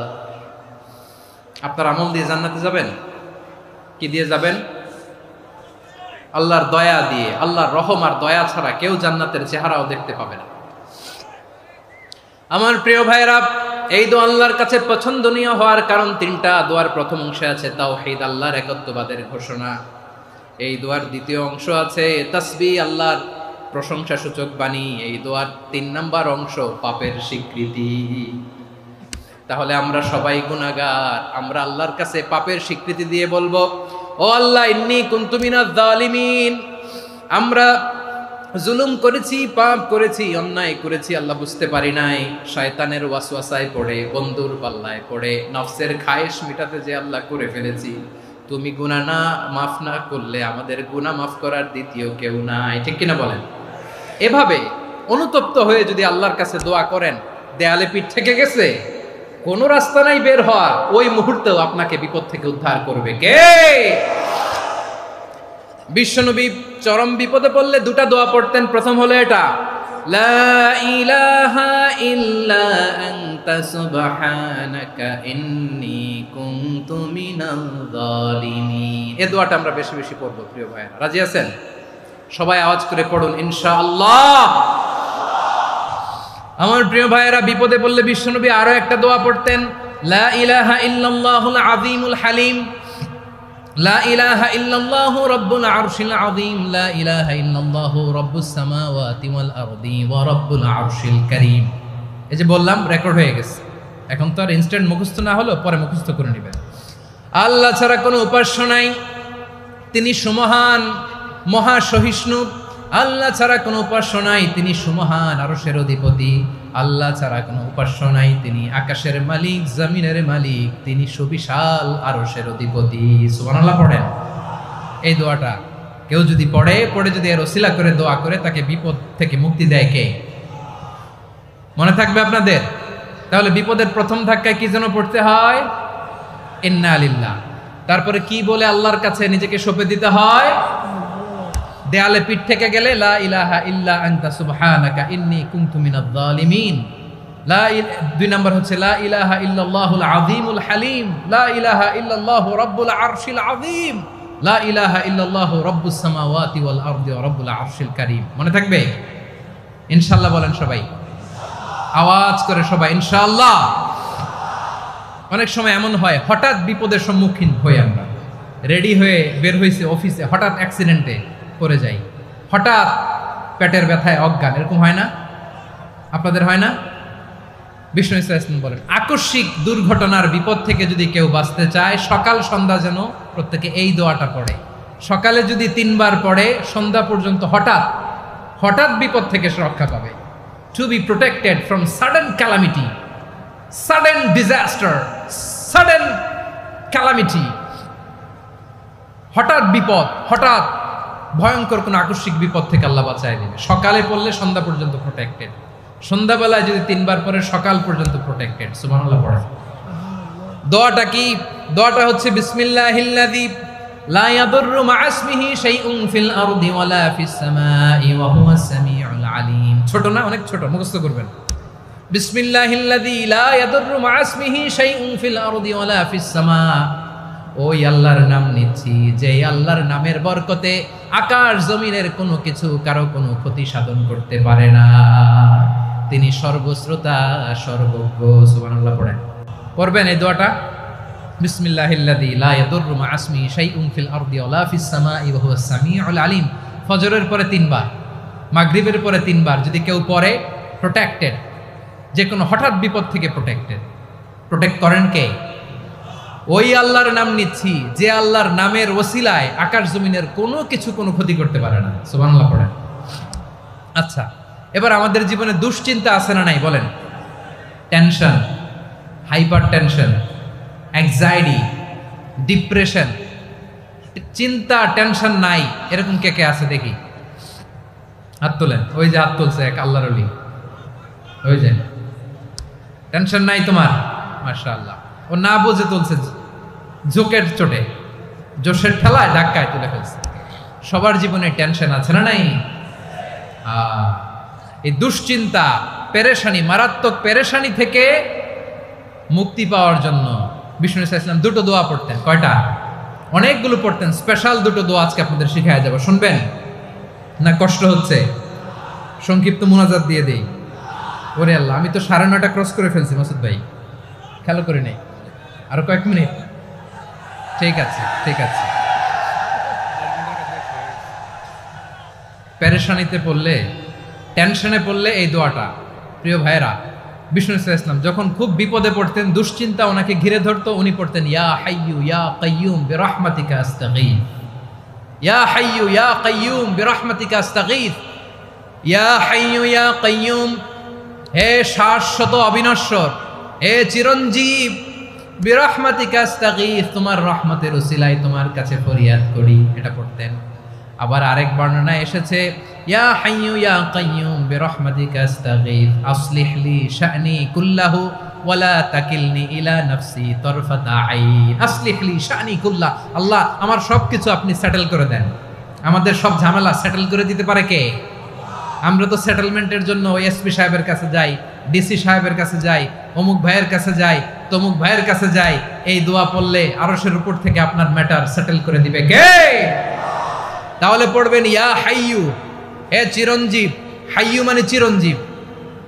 আপনার আমল দিয়ে জান্নাতে যাবেন? কি দিয়ে যাবেন? আল্লাহর দয়া দিয়ে। আল্লাহর রহম আর দয়া ছাড়া কেউ জান্নাতের চেহারাও দেখতে পাবে না। আমার প্রিয় ভাইরা, এই দোয়া আল্লাহর কাছে পছন্দনীয় হওয়ার কারণ তিনটা। দোয়ার প্রথম অংশে আছে তাওহীদ, আল্লাহর একত্ববাদের ঘোষণা। এই দোয়ার দ্বিতীয় অংশ আছে তাসবিহ, আল্লাহর প্রশংসা সূচক বাণী। এই দোয়ার 3 নাম্বার অংশ পাপের স্বীকৃতি। তাহলে আমরা সবাই গুনাহগার, আমরা আল্লাহর কাছে পাপের স্বীকৃতি দিয়ে বলবো, ও আল্লাহ ইন্নী কুনতু মিনাজ জালিমিন, আমরা জুলুম করেছি, পাপ করেছি, অন্যায় করেছি, আল্লাহ বুঝতে পারি নাই, শয়তানের ওয়াসওয়াসায় পড়ে, বন্ধুর পাল্লায় পড়ে, নফসের খায়েশ মিটাতে যে আল্লাহ করে ফেলেছি। তুমি গুনাহ না মাফ না করলে আমাদের গুনাহ মাফ করার দ্বিতীয় কেউ নাই। ঠিক কিনা বলেন? এভাবে অনুতপ্ত হয়ে যদি আল্লাহর কাছে দোয়া করেন, দেয়ালে পিঠ থেকে গেছে, কোনো রাস্তা নাই বের হওয়ার, ওই মুহূর্তেও আপনাকে বিপদ থেকে উদ্ধার করবে কে? বিশ্বনবী চরম বিপদে পড়লে 2টা দোয়া পড়তেন। প্রথম হলো এটা, লা ইলাহা ইল্লা আনতা সুবহানাকা ইন্নী কুনতু মিনাল জালিমিন। এই দোয়াটা আমরা বেশি বেশি পড়ব প্রিয় ভাইরা। রাজি আছেন? সবাই আওয়াজ করে পড়ুন ইনশাআল্লাহ। আমার প্রিয় ভাইয়েরা, বিপদে পড়লে বিশ্বনবী আরো একটা দোয়া পড়তেন, লা ইলাহা ইল্লাল্লাহুল আযীমুল হালিম, লা ইলাহা ইল্লাল্লাহু রাব্বুল আরশিল আযীম, লা ইলাহা ইল্লাল্লাহু রাব্বুস সামাওয়াতি ওয়াল আরদি ওয়া রাব্বুল আরশিল কারীম। এই যে বললাম, রেকর্ড হয়ে গেছে, এখন তো আর ইনস্ট্যান্ট মুখস্থ না হলো, পরে মুখস্থ করে নেবেন। আল্লাহ ছাড়া কোনো উপাস্য নাই, তিনি সুমহান, মহা সহিষ্ণু। আল্লাহ ছাড়া কোনো উপাস্য নাই, তিনি সুমহান, আরশের অধিপতি। আল্লাহ ছাড়া কোনো উপাস্য নাই, তিনি আকাশের মালিক, জমিনের মালিক, তিনি সুবিশাল আরশের অধিপতি। সুবহানাল্লাহ পড়েন। এই দোয়াটা কেউ যদি পড়ে যদি এর ওসিলা করে দোয়া করে, তাকে বিপদ থেকে মুক্তি দেয় কে? মনে থাকবে আপনাদের? তাহলে বিপদের প্রথম ধাক্কায় কি যেন পড়তে হয়? ইন্না লিল্লাহ। তারপরে কি বলে আল্লাহর কাছে নিজেকে সঁপে দিতে হয়? দেয়ালে পিঠ থেকে গেলে লা ইলাহা ইল্লা আনতা সুবহানাকা ইন্নী কুনতু মিনাজ জালিমিন। দুই নাম্বার হচ্ছে লা ইলাহা ইল্লাল্লাহুল আযীমুল হালিম, লা ইলাহা ইল্লাল্লাহু রাব্বুল আরশিল আযীম, লা ইলাহা ইল্লাল্লাহু রাব্বুস সামাওয়াতি ওয়াল আরদি ওয়া রাব্বুল আরশিল কারীম। মনে থাকবে? ইনশাআল্লাহ বলেন সবাই, আওয়াজ করে সবাই ইনশাআল্লাহ। অনেক সময় এমন হয়, হঠাৎ বিপদের সম্মুখীন হই আমরা, রেডি হয়ে বের হয়েছে অফিসে, হঠাৎ অ্যাক্সিডেন্টে পড়ে যাই, হঠাৎ পেটের ব্যথায় অজ্ঞান, এরকম হয় না? আপনাদের হয় না? বিষ্ণু ইসলাম বলেন, আকস্মিক দুর্ঘটনার বিপদ থেকে যদি কেউ বাঁচতে চায়, সকাল সন্ধ্যা যেন প্রত্যেকে এই দোয়াটা পড়ে। সকালে যদি 3 বার পড়ে, সন্ধ্যা পর্যন্ত হঠাৎ বিপদ থেকে সে রক্ষা পাবে। To be protected from sudden calamity, sudden disaster, sudden calamity, হঠাৎ বিপদ, হঠাৎ ভয়ঙ্কর কোন আকস্মিক বিপদ থেকে আল্লাহ বাঁচায় দেবে। সকালে পড়লে সন্ধ্যা পর্যন্ত প্রোটেক্টেড, সন্ধ্যাবেলায় যদি 3 বার পরে সকাল পর্যন্ত প্রোটেক্টেড। সুবহানাল্লাহ পড়েন। দোয়াটা কি? দোয়াটা হচ্ছে বিসমিল্লাহিল্লাযী লা ইয়াদুররু মা'a ইসমিহি শাইউন ফিল আরদি ওয়ালা ফিস সামাই ওয়া হুয়াস সামিউল আলিম। ছোট না? অনেক ছোট, মুখস্থ করবেন। বিসমিল্লাহিল্লাযী লা ইয়াদুররু মা'a ইসমিহি শাইউন ফিল আরদি ওয়ালা ফিস সামা। ওই আল্লাহর নাম নিচ্ছি, যে আল্লাহর নামের বরকতে আকাশ জমিনের কোনো কিছু কারো কোনো ক্ষতি সাধন করতে পারে না। তিনি সর্বশ্রোতা, সর্বজ্ঞ। সুবহানাল্লাহ পড়েন। পড়বেন এই দোয়াটা, বিসমিল্লাহিল্লাযী লা ইয়াদুররু মা'a ইসমিহি শাইউন ফিল আরদি ওয়ালা ফিস সামাই ওয়া হুয়াস সামিউল আলিম। ফজরের পরে 3 বার, মাগরিবের পরে 3 বার যদি কেউ পড়ে, প্রোটেক্টেড, যে কোনো হঠাৎ বিপদ থেকে প্রোটেক্টেড। প্রোটেক্ট করেন কে? ওই আল্লাহর নাম নিচ্ছি, যে আল্লাহর নামের ওসিলায় আকাশ জমিনের কোনো কিছু কোনো ক্ষতি করতে পারে না। সুবহানাল্লাহ পড়েন। আচ্ছা, এবার আমাদের জীবনে দুশ্চিন্তা আছে না নাই বলেন? Tension, hyper tension, anxiety, depression, চিন্তা, টেনশন নাই, এরকম কে কে আছে দেখি? হাত তোলেন। ওই যে হাত তুলছে এক আল্লাহর ওলি, ওই যে। টেনশন নাই তোমার? মাশাআল্লাহ। ও না বুঝে তুলছে, জোকের চোটে, জোশের ঠেলায় ধাক্কায় তুলে ফেলছে। সবার জীবনে টেনশন আছে না নাই? এই দুশ্চিন্তা, পেরেশানি, মারাত্মক পেরেশানি থেকে মুক্তি পাওয়ার জন্য বিষ্ণু ইসলাম 2টো দোয়া পড়তেন। কয়টা? অনেকগুলো পড়তেন। স্পেশাল 2টো দোয়া আজকে আপনাদের শিখায় যাব, শুনবেন না? কষ্ট হচ্ছে? সংক্ষিপ্ত মুনাজাত দিয়ে দেই। ওরে আল্লাহ, আমি তো 9:30 ক্রস করে ফেলছি মাসুদ ভাই, খেয়াল করে নেই। আরো কয়েক মিনিট? ঠিক আছে, ঠিক আছে। পেরেশানিতে পড়লে, টেনশনে পড়লে এই দোয়াটা, প্রিয় ভাইরা, বিষ্ণু ইসলাম যখন খুব বিপদে পড়তেন, দুশ্চিন্তা ওনাকে ঘিরে ধরতো, উনি পড়তেন ইয়া হাইয়ু ইয়া কাইয়ুম বিরহমাতিকা আস্তাগীথ, ইয়া হাইয়ু ইয়া কাইয়ুম বিরহমাতিকা আস্তাগীথ, ইয়া হাইয়ু ইয়া কাইয়ুম, হে শাশ্বত অবিনশ্বর, হে চিরঞ্জীব, বিরহমাতিকা আস্তাগীথ, তোমার রহমতের উসিলায় তোমার কাছে ফরিয়াদ করি। এটা পড়তেন। আবার আরেক বর্ণনায় এসেছে ইয়া হাইয়ু ইয়া কাইয়ুম বিরহমাতিকা আস্তাগীথ আসলিহ লি শা'নি কুল্লাহু ওয়ালা তাকিলনি ইলা নাফসি তারফাতা আইন। আসলিহ লি শা'নি কুল্লাহ, আল্লাহ আমার সবকিছু আপনি সেটেল করে দেন। আমাদের সব ঝামেলা সেটেল করে দিতে পারে কে? আমরা তো সেটেলমেন্টের জন্য ওই এসপি সাহেবের কাছে যাই, ডিসি সাহেবের কাছে যাই, অমুক ভাইয়ের কাছে যাই, তমুক ভাইয়ের কাছে যাই। এই দোয়া পড়লে আরশের উপর থেকে আপনার ম্যাটার সেটেল করে দিবে কে? তাহলে পড়বেন ইয়া হাইয়ু, হে চিরঞ্জীব। হাইয়ু মানে চিরঞ্জীব,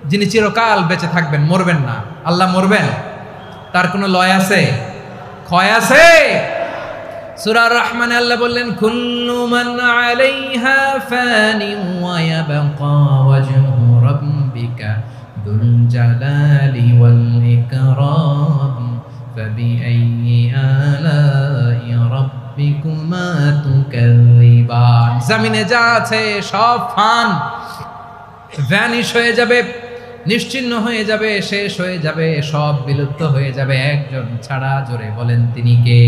যিনি চিরকাল বেঁচে থাকবেন, মরবেন না। আল্লাহ মরবেন? তার কোনো লয় আছে? ক্ষয় আছে? সূরা রহমানে আল্লাহ বললেন কুল্লু মান আলাইহা ফানিন ওয়া ইয়াবকা ওয়াজহু রাব্বিকা যুল জালালি ওয়াল ইকরাম ফাবিআইয়ি আলাই রাব্বিকুমা তুকাযযিবান। জমিনে যা আছে সব ফান, ভ্যানিশ হয়ে যাবে, নিশ্চিহ্ন হয়ে যাবে, শেষ হয়ে যাবে, সব বিলুপ্ত হয়ে যাবে, একজন ছাড়া। জোরে বলেন তিনি কে?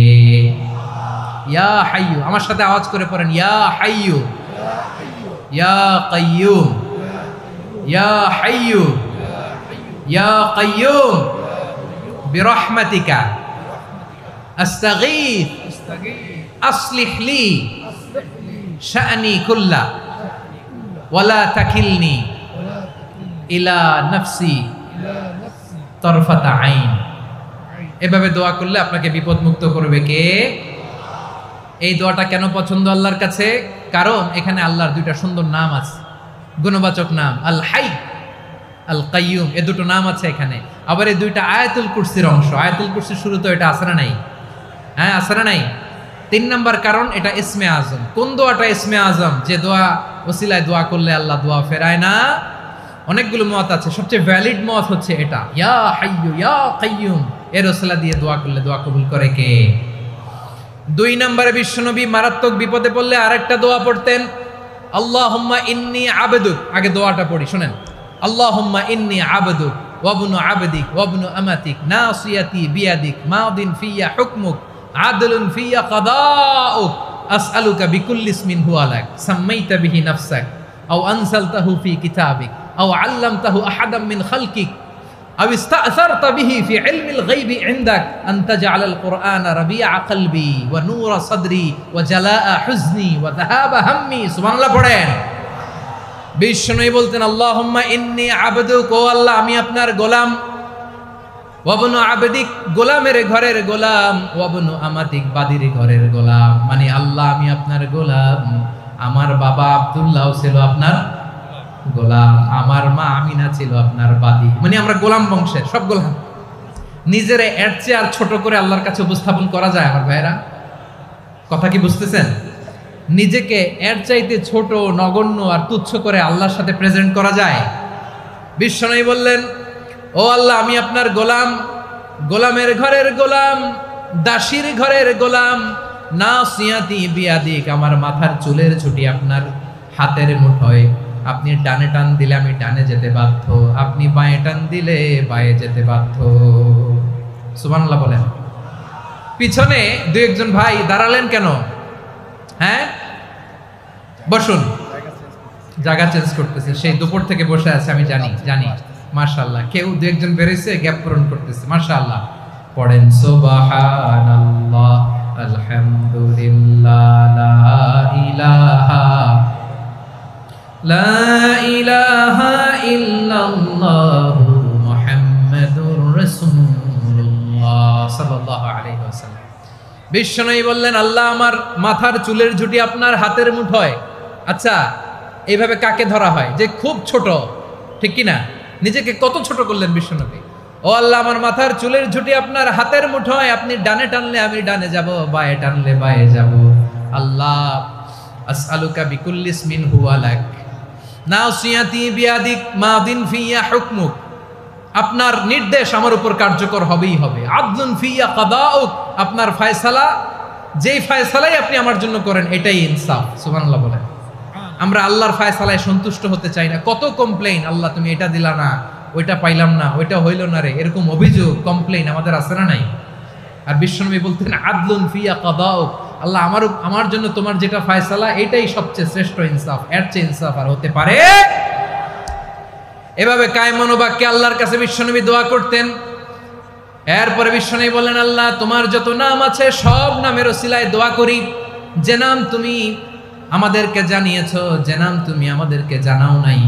ইয়া হাইয়ু। আমার সাথে আওয়াজ করে পড়েন, ইয়া হাইয়ু, ইয়া কাইয়ুম, ইয়া হাইয়ু, ইয়া কাইয়ুম বিরহমাতিকা আস্তাগীথ আসলিহ লি শা'নি কুল্লা ওয়ালা তাকিলনি ইলা নাফসি তরফাতা আইন। এভাবে দোয়া করলে আপনাকে বিপদ মুক্ত করবে কে? এই দোয়াটা কেন পছন্দ আল্লাহর কাছে? কারণ এখানে আল্লাহর দুইটা সুন্দর নাম আছে, গুণবাচক নাম, আল হাই, আল কাইয়ুম, এই দুটো নাম আছে এখানে। আবার এই দুইটা আয়াতুল কুরসির অংশ। আয়াতুল কুরসির শুরু তো এটা আছে না নাই? হ্যাঁ, আছে না নাই? 3 নাম্বার কারণ এটা ইসমে আজম। কোন দোয়াটা ইসমে আজম? যে দোয়া ওসিলায় দোয়া করলে আল্লাহ দোয়া ফেরায় না। অনেকগুলো মত আছে, সবচেয়ে ভ্যালিড মত হচ্ছে এটা, ইয়া হাইয়ু ইয়া কাইয়ুম। এর ওসিলা দিয়ে দোয়া করলে দোয়া কবুল করে কে? 2 নম্বরে বিশ্বনবী মারাত্মক বিপদে পড়লে আরেকটা দোয়া পড়তেন, আল্লাহুম্মা ইন্নী আবদুক। আগে দোয়াটা পড়ি, শুনেন। আল্লাহুম্মা ইন্নী আবদুক ওয়া ইবনু আবদিক ওয়া ইবনু আমাতিক নাসিয়াতি বিয়াদিক মাদিন ফিয়া হুকমুক আদলুন ফিয়া কাদাউক আসআলুকা বিকুল্লি ইসমিন হুয়া লাক সাম্মাইতা বিহি নাফসাক আও আনসালতাহু ফি কিতাবিক আও আল্লামতাহু আহাদাম মিন খালকিক আও ইস্তা'সারতা বিহি ফি ইলমিল গায়বি ইনদাক আন তাজআলাল কুরআনা রাবিআ কলবি ওয়া নূরা সাদরি ওয়া জালাআ হুজনি ওয়া যাহাবা হাম্মি। সুবহানাল্লাহ পড়েন। বিশ্বনবী বলতেন, আল্লাহুম্মা ইন্নী আবদুক, ও আল্লাহ আমি আপনার গোলাম, ওয়া ইবনু আবদিক, গোলামের ঘরের গোলাম, ওয়া ইবনু আমাতিক, বাদীর ঘরের গোলাম। মানে আল্লাহ আমি আপনার গোলাম। আমার বাবা আব্দুল্লাহ ছিল আপনার গোলাম, আমার মা আমিনা ছিল আপনার বাদী। মানে আমরা গোলাম বংশের, সব গোলাম। নিজেরে এর চেয়ে আর ছোট করে আল্লাহর কাছে উপস্থাপন করা যায় আমার ভাইরা? কথা কি বুঝতেছেন? নিজেকে এর চাইতে ছোট, নগণ্য আর তুচ্ছ করে আল্লাহর সাথে প্রেজেন্ট করা যায়? বিশ্বনবী বললেন, ও আল্লাহ আমি আপনার গোলাম, গোলামের ঘরের গোলাম, দাসীর ঘরের গোলাম, নাসিয়াতি বিয়াদিক, আমার মাথার চুলের ছুটি আপনার হাতের মুঠোয়। আপনি ডানে টান দিলে আমি ডানে যেতে বাধ্য, আপনি বাঁয়ে টান দিলে বাঁয়ে যেতে বাধ্য। সুবহানাল্লাহ বলেন। পিছনে 2-1 ভাই দাঁড়ালেন কেন? হ্যাঁ, বসুন। জায়গা চেঞ্জ করতেছে, সেই দুপুর থেকে বসে আছে, আমি জানি। মাশাআল্লাহ, কেউ 2-1 বেরিয়েছে, গ্যাপ পূরণ করতেছে। মাশাআল্লাহ। পড়েন সুবহানাল্লাহ আলহামদুলিল্লাহ লা ইলাহা ইল্লাল্লাহু মুহাম্মাদুর রাসূলুল্লাহ সাল্লাল্লাহু আলাইহি ওয়াসাল্লাম। বিশ্বনবী বললেন, আল্লাহ আমার মাথার চুলের ঝুঁটি আপনার হাতের মুঠোয়। আচ্ছা, এইভাবে কাকে ধরা হয়? যে খুব ছোট, ঠিক কি না? নিজেকে কত ছোট করলেন বিশ্বনবী। ও আল্লাহ আমার মাথার চুলের ঝুঁটি আপনার হাতের মুঠোয়, আপনি ডানে টানলে আমি ডানে যাব, বাঁয়ে টানলে বাঁয়ে যাব। আল্লাহ আসআলুকা বিকুল্লি ইসমিন হুয়া লাক নাসিয়াতি বিয়াদিক মাদিন ফিয়া হুকমুক, আপনার নির্দেশ আমার উপর কার্যকর হবেই হবে। আদলুন ফিয়া কাদাউক, আপনার ফয়সালা, যেই ফয়সালাই আপনি আমার জন্য করেন এটাই ইনসাফ। সুবহানাল্লাহ বলেন। আমরা আল্লাহর ফয়সালায় সন্তুষ্ট হতে চাই না। কত কমপ্লেইন, আল্লাহ তুমি এটা দিলা না, ওইটা পাইলাম না, ওইটা হইল না রে, এরকম অভিযোগ, কমপ্লেইন আমাদের আছে না নাই? আর বিশ্বনবী বলতেন, আদলুন ফিয়া কাদাউক, আল্লাহ আমার জন্য তোমার যেটা ফয়সালা এটাই সবচেয়ে শ্রেষ্ঠ ইনসাফ, এর চেয়ে ইনসাফ আর হতে পারে? এভাবে কায়েম মনোবাক্যে আল্লাহর কাছে বিশ্বনবী দোয়া করতেন। এরপরে বিশ্বনবী বললেন, আল্লাহ তোমার যত নাম আছে সব নামের ওসিলায় দোয়া করি, যে নাম তুমি আমাদেরকে জানিয়েছো, যে নাম তুমি আমাদেরকে জানাও নাই,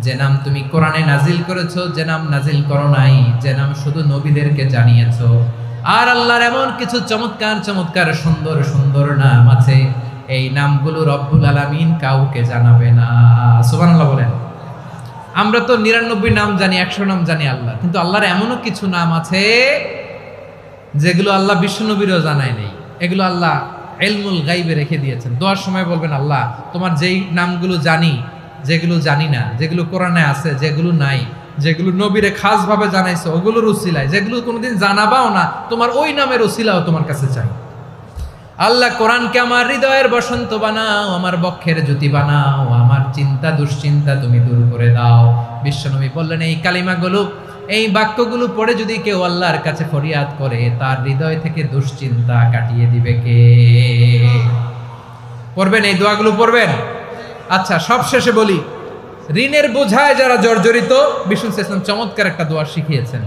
যে নাম তুমি কোরআনে নাজিল করেছো, যে নাম নাজিল করো নাই, যে নাম শুধু নবীদেরকে জানিয়েছো। আর আল্লাহর এমন কিছু চমৎকার চমৎকার সুন্দর সুন্দর নাম আছে, এই নামগুলো রব্বুল আলামিন কাউকে জানাবে না। সুবহানাল্লাহ বলেন। আমরা তো 99 নাম জানি, 100 নাম জানি আল্লাহ, কিন্তু আল্লাহর এমনও কিছু নাম আছে যেগুলো আল্লাহ বিশ্বনবীরও জানায় নেই। এগুলো আল্লাহ ইলমুল গায়বে রেখে দিয়েছেন। দোয়ার সময় বলবেন, আল্লাহ তোমার যেই নামগুলো জানি, যেগুলো জানি না, যেগুলো কোরআনে আছে, যেগুলো নাই, যেগুলো নবীরে খাস ভাবে জানাইছো ওগুলোর উসিলায়, যেগুলো কোনোদিন জানাবাও না, তোমার ওই নামের উসিলাও তোমার কাছে চাই। আল্লাহ কোরআনকে আমার হৃদয়ের বসন্ত বানাও, আমার বক্ষের জ্যোতি বানাও, আমার চিন্তা দুশ্চিন্তা তুমি দূর করে দাও। বিশ্বনবী বললেন এই কালিমাগুলো, এই বাক্যগুলো পড়ে যদি কেউ আল্লাহর কাছে ফরিয়াদ করে, তার হৃদয় থেকে দুশ্চিন্তা কাটিয়ে দিবে কে? পড়বেন, এই দোয়াগুলো পড়বেন। আচ্ছা, সব শেষে বলি, ঋণের বোঝায় যারা জর্জরিত, বিষ্ণু ইসলাম চমৎকার একটা দোয়া শিখিয়েছেন।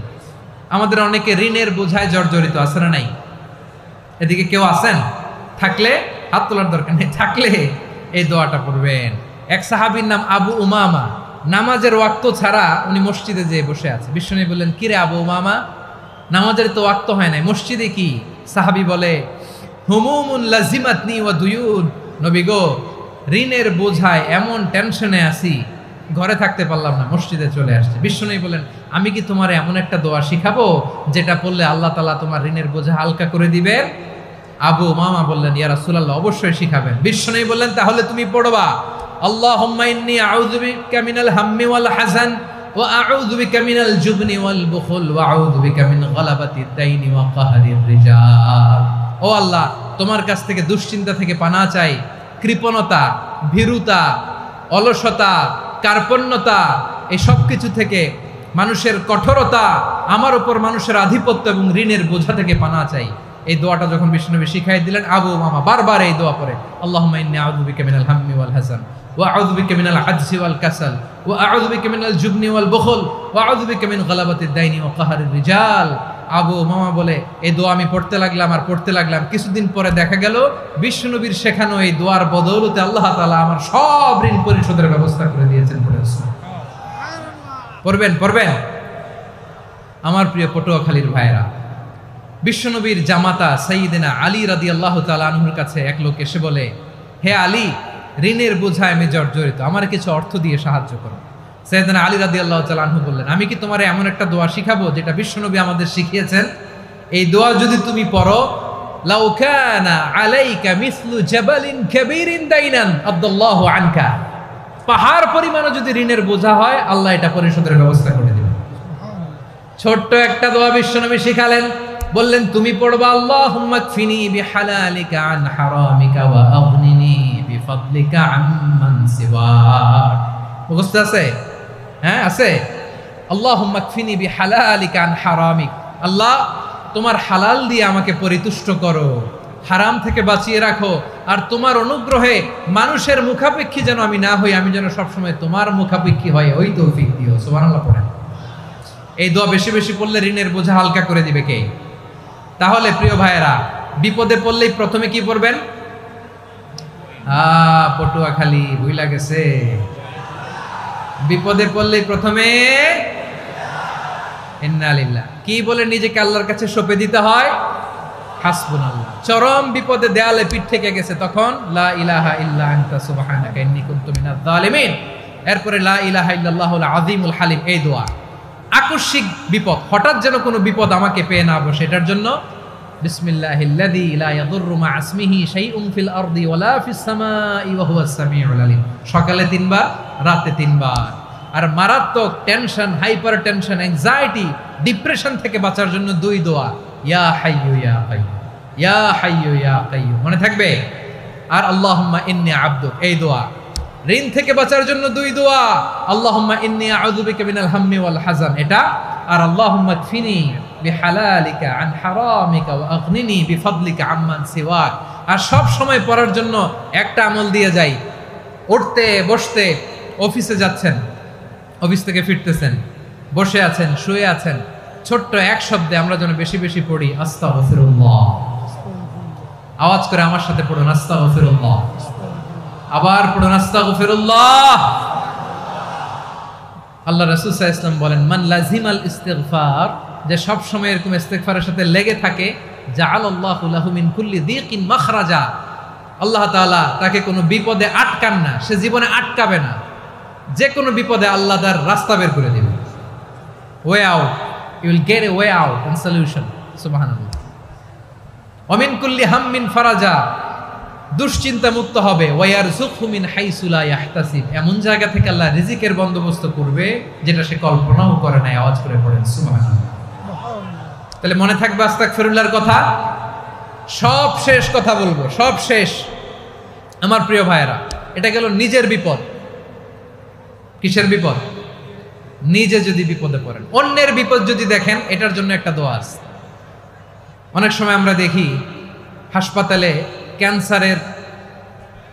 আমাদের অনেকে ঋণের বোঝায় জর্জরিত, আছে না নাই? এদিকে কেউ আছেন? থাকলে হাত তোলার দরকার নেই, থাকলে এই দোয়াটা পড়বেন। এক সাহাবীর নাম আবু উমামা, নামাজের ওয়াক্ত ছাড়া উনি মসজিদে যেয়ে বসে আছে। বিশ্বনবী বললেন, কিরে আবু উমামা, নামাজের তো ওয়াক্ত হয় নাই, মসজিদে কি? সাহাবী বলে, হুমুমুন লাজিমাতনি ওয়া দুয়ুন, নবী গো, ঋণের বোঝায় এমন টেনশনে আছি, ঘরে থাকতে পারলাম না, মসজিদে চলে আসছে। বিশ্বনবী বলেন, আমি কি তোমার এমন একটা দোয়া শিখাবো যেটা পড়লে আল্লাহ তাআলা তোমার ঋণের বোঝা হালকা করে দিবেন? আবু উমামা বললেন, ইয়া রাসূলুল্লাহ, অবশ্যই শিখাবেন। বিশ্বনবী বললেন, তাহলে তুমি পড়বা, আল্লাহুম্মা ইন্নী আউযু বিকা মিনাল হাম্মি ওয়াল হাযান ওয়া আউযু বিকা মিনাল জুবনি ওয়াল বুখল ওয়া আউযু বিকা মিন গালাবাতিদ দাইনি ওয়া কাহরির রিজাল। ও আল্লাহ, তোমার কাছ থেকে দুশ্চিন্তা থেকে পানাহ চাই, কৃপণতা, ভীরুতা, অলসতা, কার্পণ্যতা, এই সব কিছু থেকে, মানুষের কঠোরতা, আমার উপর মানুষের আধিপত্য এবং ঋণের বোঝা থেকে পানাহ চাই। এই দোয়াটা যখন বিষ্ণুনবী শিখাই দিলেন, আবু উমামা বারবার এই দোয়া পড়ে, আল্লাহুম্মা ইন্নী আউযু বিকা মিনাল হাম্মি ওয়াল হাযান ওয়া আউযু বিকা মিনাল আজজি ওয়াল কাসাল ওয়া আউযু বিকা মিনাল জুবনি ওয়াল বুখল ওয়া আউযু বিকা মিন গালাবাতিদ দাইনি ওয়া কাহরির রিজাল। আবু উমামা বলে, এই দোয়া আমি পড়তে লাগলাম আর পড়তে লাগলাম, কিছুদিন পরে দেখা গেল বিষ্ণুনবীর শেখানো এই দোয়ার বদৌলতে আল্লাহ তাআলা আমার সব ঋণ পরিশোধের ব্যবস্থা করে দিয়েছেন। পড়বেন, পড়বেন। আমার প্রিয় পটুয়াখালীর ভাইরা, বিশ্বনবীর জামাতা সাইয়্যিদিনা আলী রাদিয়াল্লাহু তাআলা আনহুর কাছে এক লোক এসে বলে, হে আলী, ঋণের বোঝায় আমি জর্জরিত, আমার কিছু অর্থ দিয়ে সাহায্য করো। সাইয়্যিদিনা আলী রাদিয়াল্লাহু তাআলা আনহু বললেন, আমি কি তোমারে এমন একটা দোয়া শিখাবো যেটা বিশ্বনবী আমাদের শিখিয়েছেন? এই দোয়া যদি তুমি পড়ো, লাউ কানা আলাইকা মিসলু জাবালিন কাবীরিন দাইনান আদাল্লাহু আনকা, পাহাড় পরিমাণও যদি ঋণের বোঝা হয়, আল্লাহ এটা পরিশোধের ব্যবস্থা করে দিবেন। ছোট্ট একটা দোয়া বিশ্বনবী শিখালেন, বললেন তুমি পড়বা, আল্লাহুম্মা কফিনি বিহালালিকা আন হারামিকা ওয়া আগনিনি বিফাদলিকা আম্মান সিওয়াক। মুখস্থ আছে? হ্যাঁ, আছে। আল্লাহুম্মা কফিনি বিহালালিকা আন হারামিক, আল্লাহ তোমার হালাল দিয়ে আমাকে পরিতুষ্ট করো, হারাম থেকে বাঁচিয়ে রাখো, আর তোমার অনুগ্রহে মানুষের মুখাপেক্ষী যেন আমি না হই, আমি যেন সবসময় তোমার মুখাপেক্ষী হয়, ওই তৌফিক দিও। সুবহানাল্লাহ পড়েন। এই দোয়া বেশি বেশি পড়লে ঋণের বোঝা হালকা করে দিবে কে? তাহলে প্রিয় ভাইয়েরা, বিপদে পড়লেই প্রথমে কি পড়বেন? পটুয়াখালী ভুইলা গেছে, বিপদে পড়লেই প্রথমে ইন্না লিল্লাহ কি বলে নিজেকে আল্লাহর কাছে সঁপে দিতে হয়? হাসবুনাল্লাহ। চরম বিপদে দেয়ালে পিঠ থেকে গেছে, তখন লা ইলাহা ইল্লা আনতা সুবহানাকা ইন্নী কুনতু মিনাজ জালিমিন। এরপরে লা ইলাহা ইল্লাল্লাহুল আযীমুল হালিম, এই দোয়া। আকস্মিক বিপদ, হঠাৎ যেন কোনো বিপদ আমাকে পেয়ে না বসে, এটার জন্য বিসমিল্লাহিল্লাযী লা ইয়াদুররু মা ইসমিহি শাইউন ফিল আরদি ওয়ালা ফিস সামাই ওয়া হুয়াস সামিউল আলিম। সকালে 3 বার, রাতে 3 বার। আর মারাত্মক tension, hyper tension, anxiety, depression থেকে বাঁচার জন্য 2 দোয়া, ইয়া হাইয়্যু ইয়া কাইয়্যুম, ইয়া হাইয়্যু ইয়া কাইয়্যুম, মনে থাকবে? আর আল্লাহুম্মা ইন্নী আবদুক, এই দোয়া। ঋণ থেকে বাঁচার জন্য 2 দোয়া, আল্লাহুম্মা ইন্নী আউযু বিকা মিনাল হাম্মি ওয়াল হাযান, এটা। আর আল্লাহুম্মা কফিনি বিহালালিকা আন হারামিকা ওয়া আগনিনি বিফাদলিকা আম্মান সিওয়াক। আর সব সময় পড়ার জন্য একটা আমল দিয়ে যাই, উঠতে বসতে, অফিসে যাচ্ছেন, অফিস থেকে ফিরতেছেন, বসে আছেন, শুয়ে আছেন, ছোট্ট এক শব্দে আমরা যেন বেশি বেশি পড়ি আস্তাগফিরুল্লাহ। আওয়াজ করে আমার সাথে পড়ুন, আস্তাগফিরুল্লাহ। আবার পড়ুন, আস্তাগফিরুল্লাহ। আল্লাহ রাসূল সাল্লাল্লাহু আলাইহি ওয়াসাল্লাম বলেন, মান লাজিমাল ইস্তিগফার, যে সব সময় এরকম ইস্তিগফারের সাথে লেগে থাকে, জাআলাল্লাহু লাহু মিন কুল্লি যিকিন মাখরাজা, আল্লাহ তাআলা তাকে কোনো বিপদে আটকান না, সে জীবনে আটকাবে না, যে কোনো বিপদে আল্লাহ তার রাস্তা বের করে দিবেন। Way out, you will get a way out and solution. সুবহানাল্লাহ। ওয়া মিন কুল্লি হাম্মিন ফারাজা, দুশ্চিন্তা মুক্ত হবে। ওয়ায়ারযুকহু মিন হাইসু লা ইয়াহতাসিব, এমন জায়গা থেকে আল্লাহ রিজিকের বন্দোবস্ত করবে যেটা সে কল্পনাও করে নাই। আওয়াজ করে পড়েন সুবহানাল্লাহ। তাহলে মনে থাকবে আস্তাগফিরুল্লাহর কথা। সব শেষ কথা বলবো, সব শেষ। আমার প্রিয় ভাইয়েরা, এটা গেল নিজের বিপদ। কিসের বিপদ? নিজে যদি বিপদে পড়েন। অন্যের বিপদ যদি দেখেন, এটার জন্য একটা দোয়া আছে। অনেক সময় আমরা দেখি হাসপাতালে ক্যান্সারের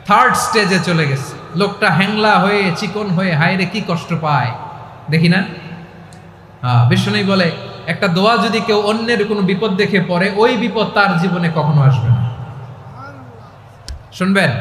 3rd স্টেজে চলে গেছে, লোকটা হ্যাংলা হয়ে চিকন হয়ে হায়রে কি কষ্ট পায়, দেখি না? বিষ্ণু বলে একটা দোয়া যদি কেউ অন্যের কোনো বিপদ দেখে পড়ে, ওই বিপদ তার জীবনে কখনো আসবে না। শুনবেন?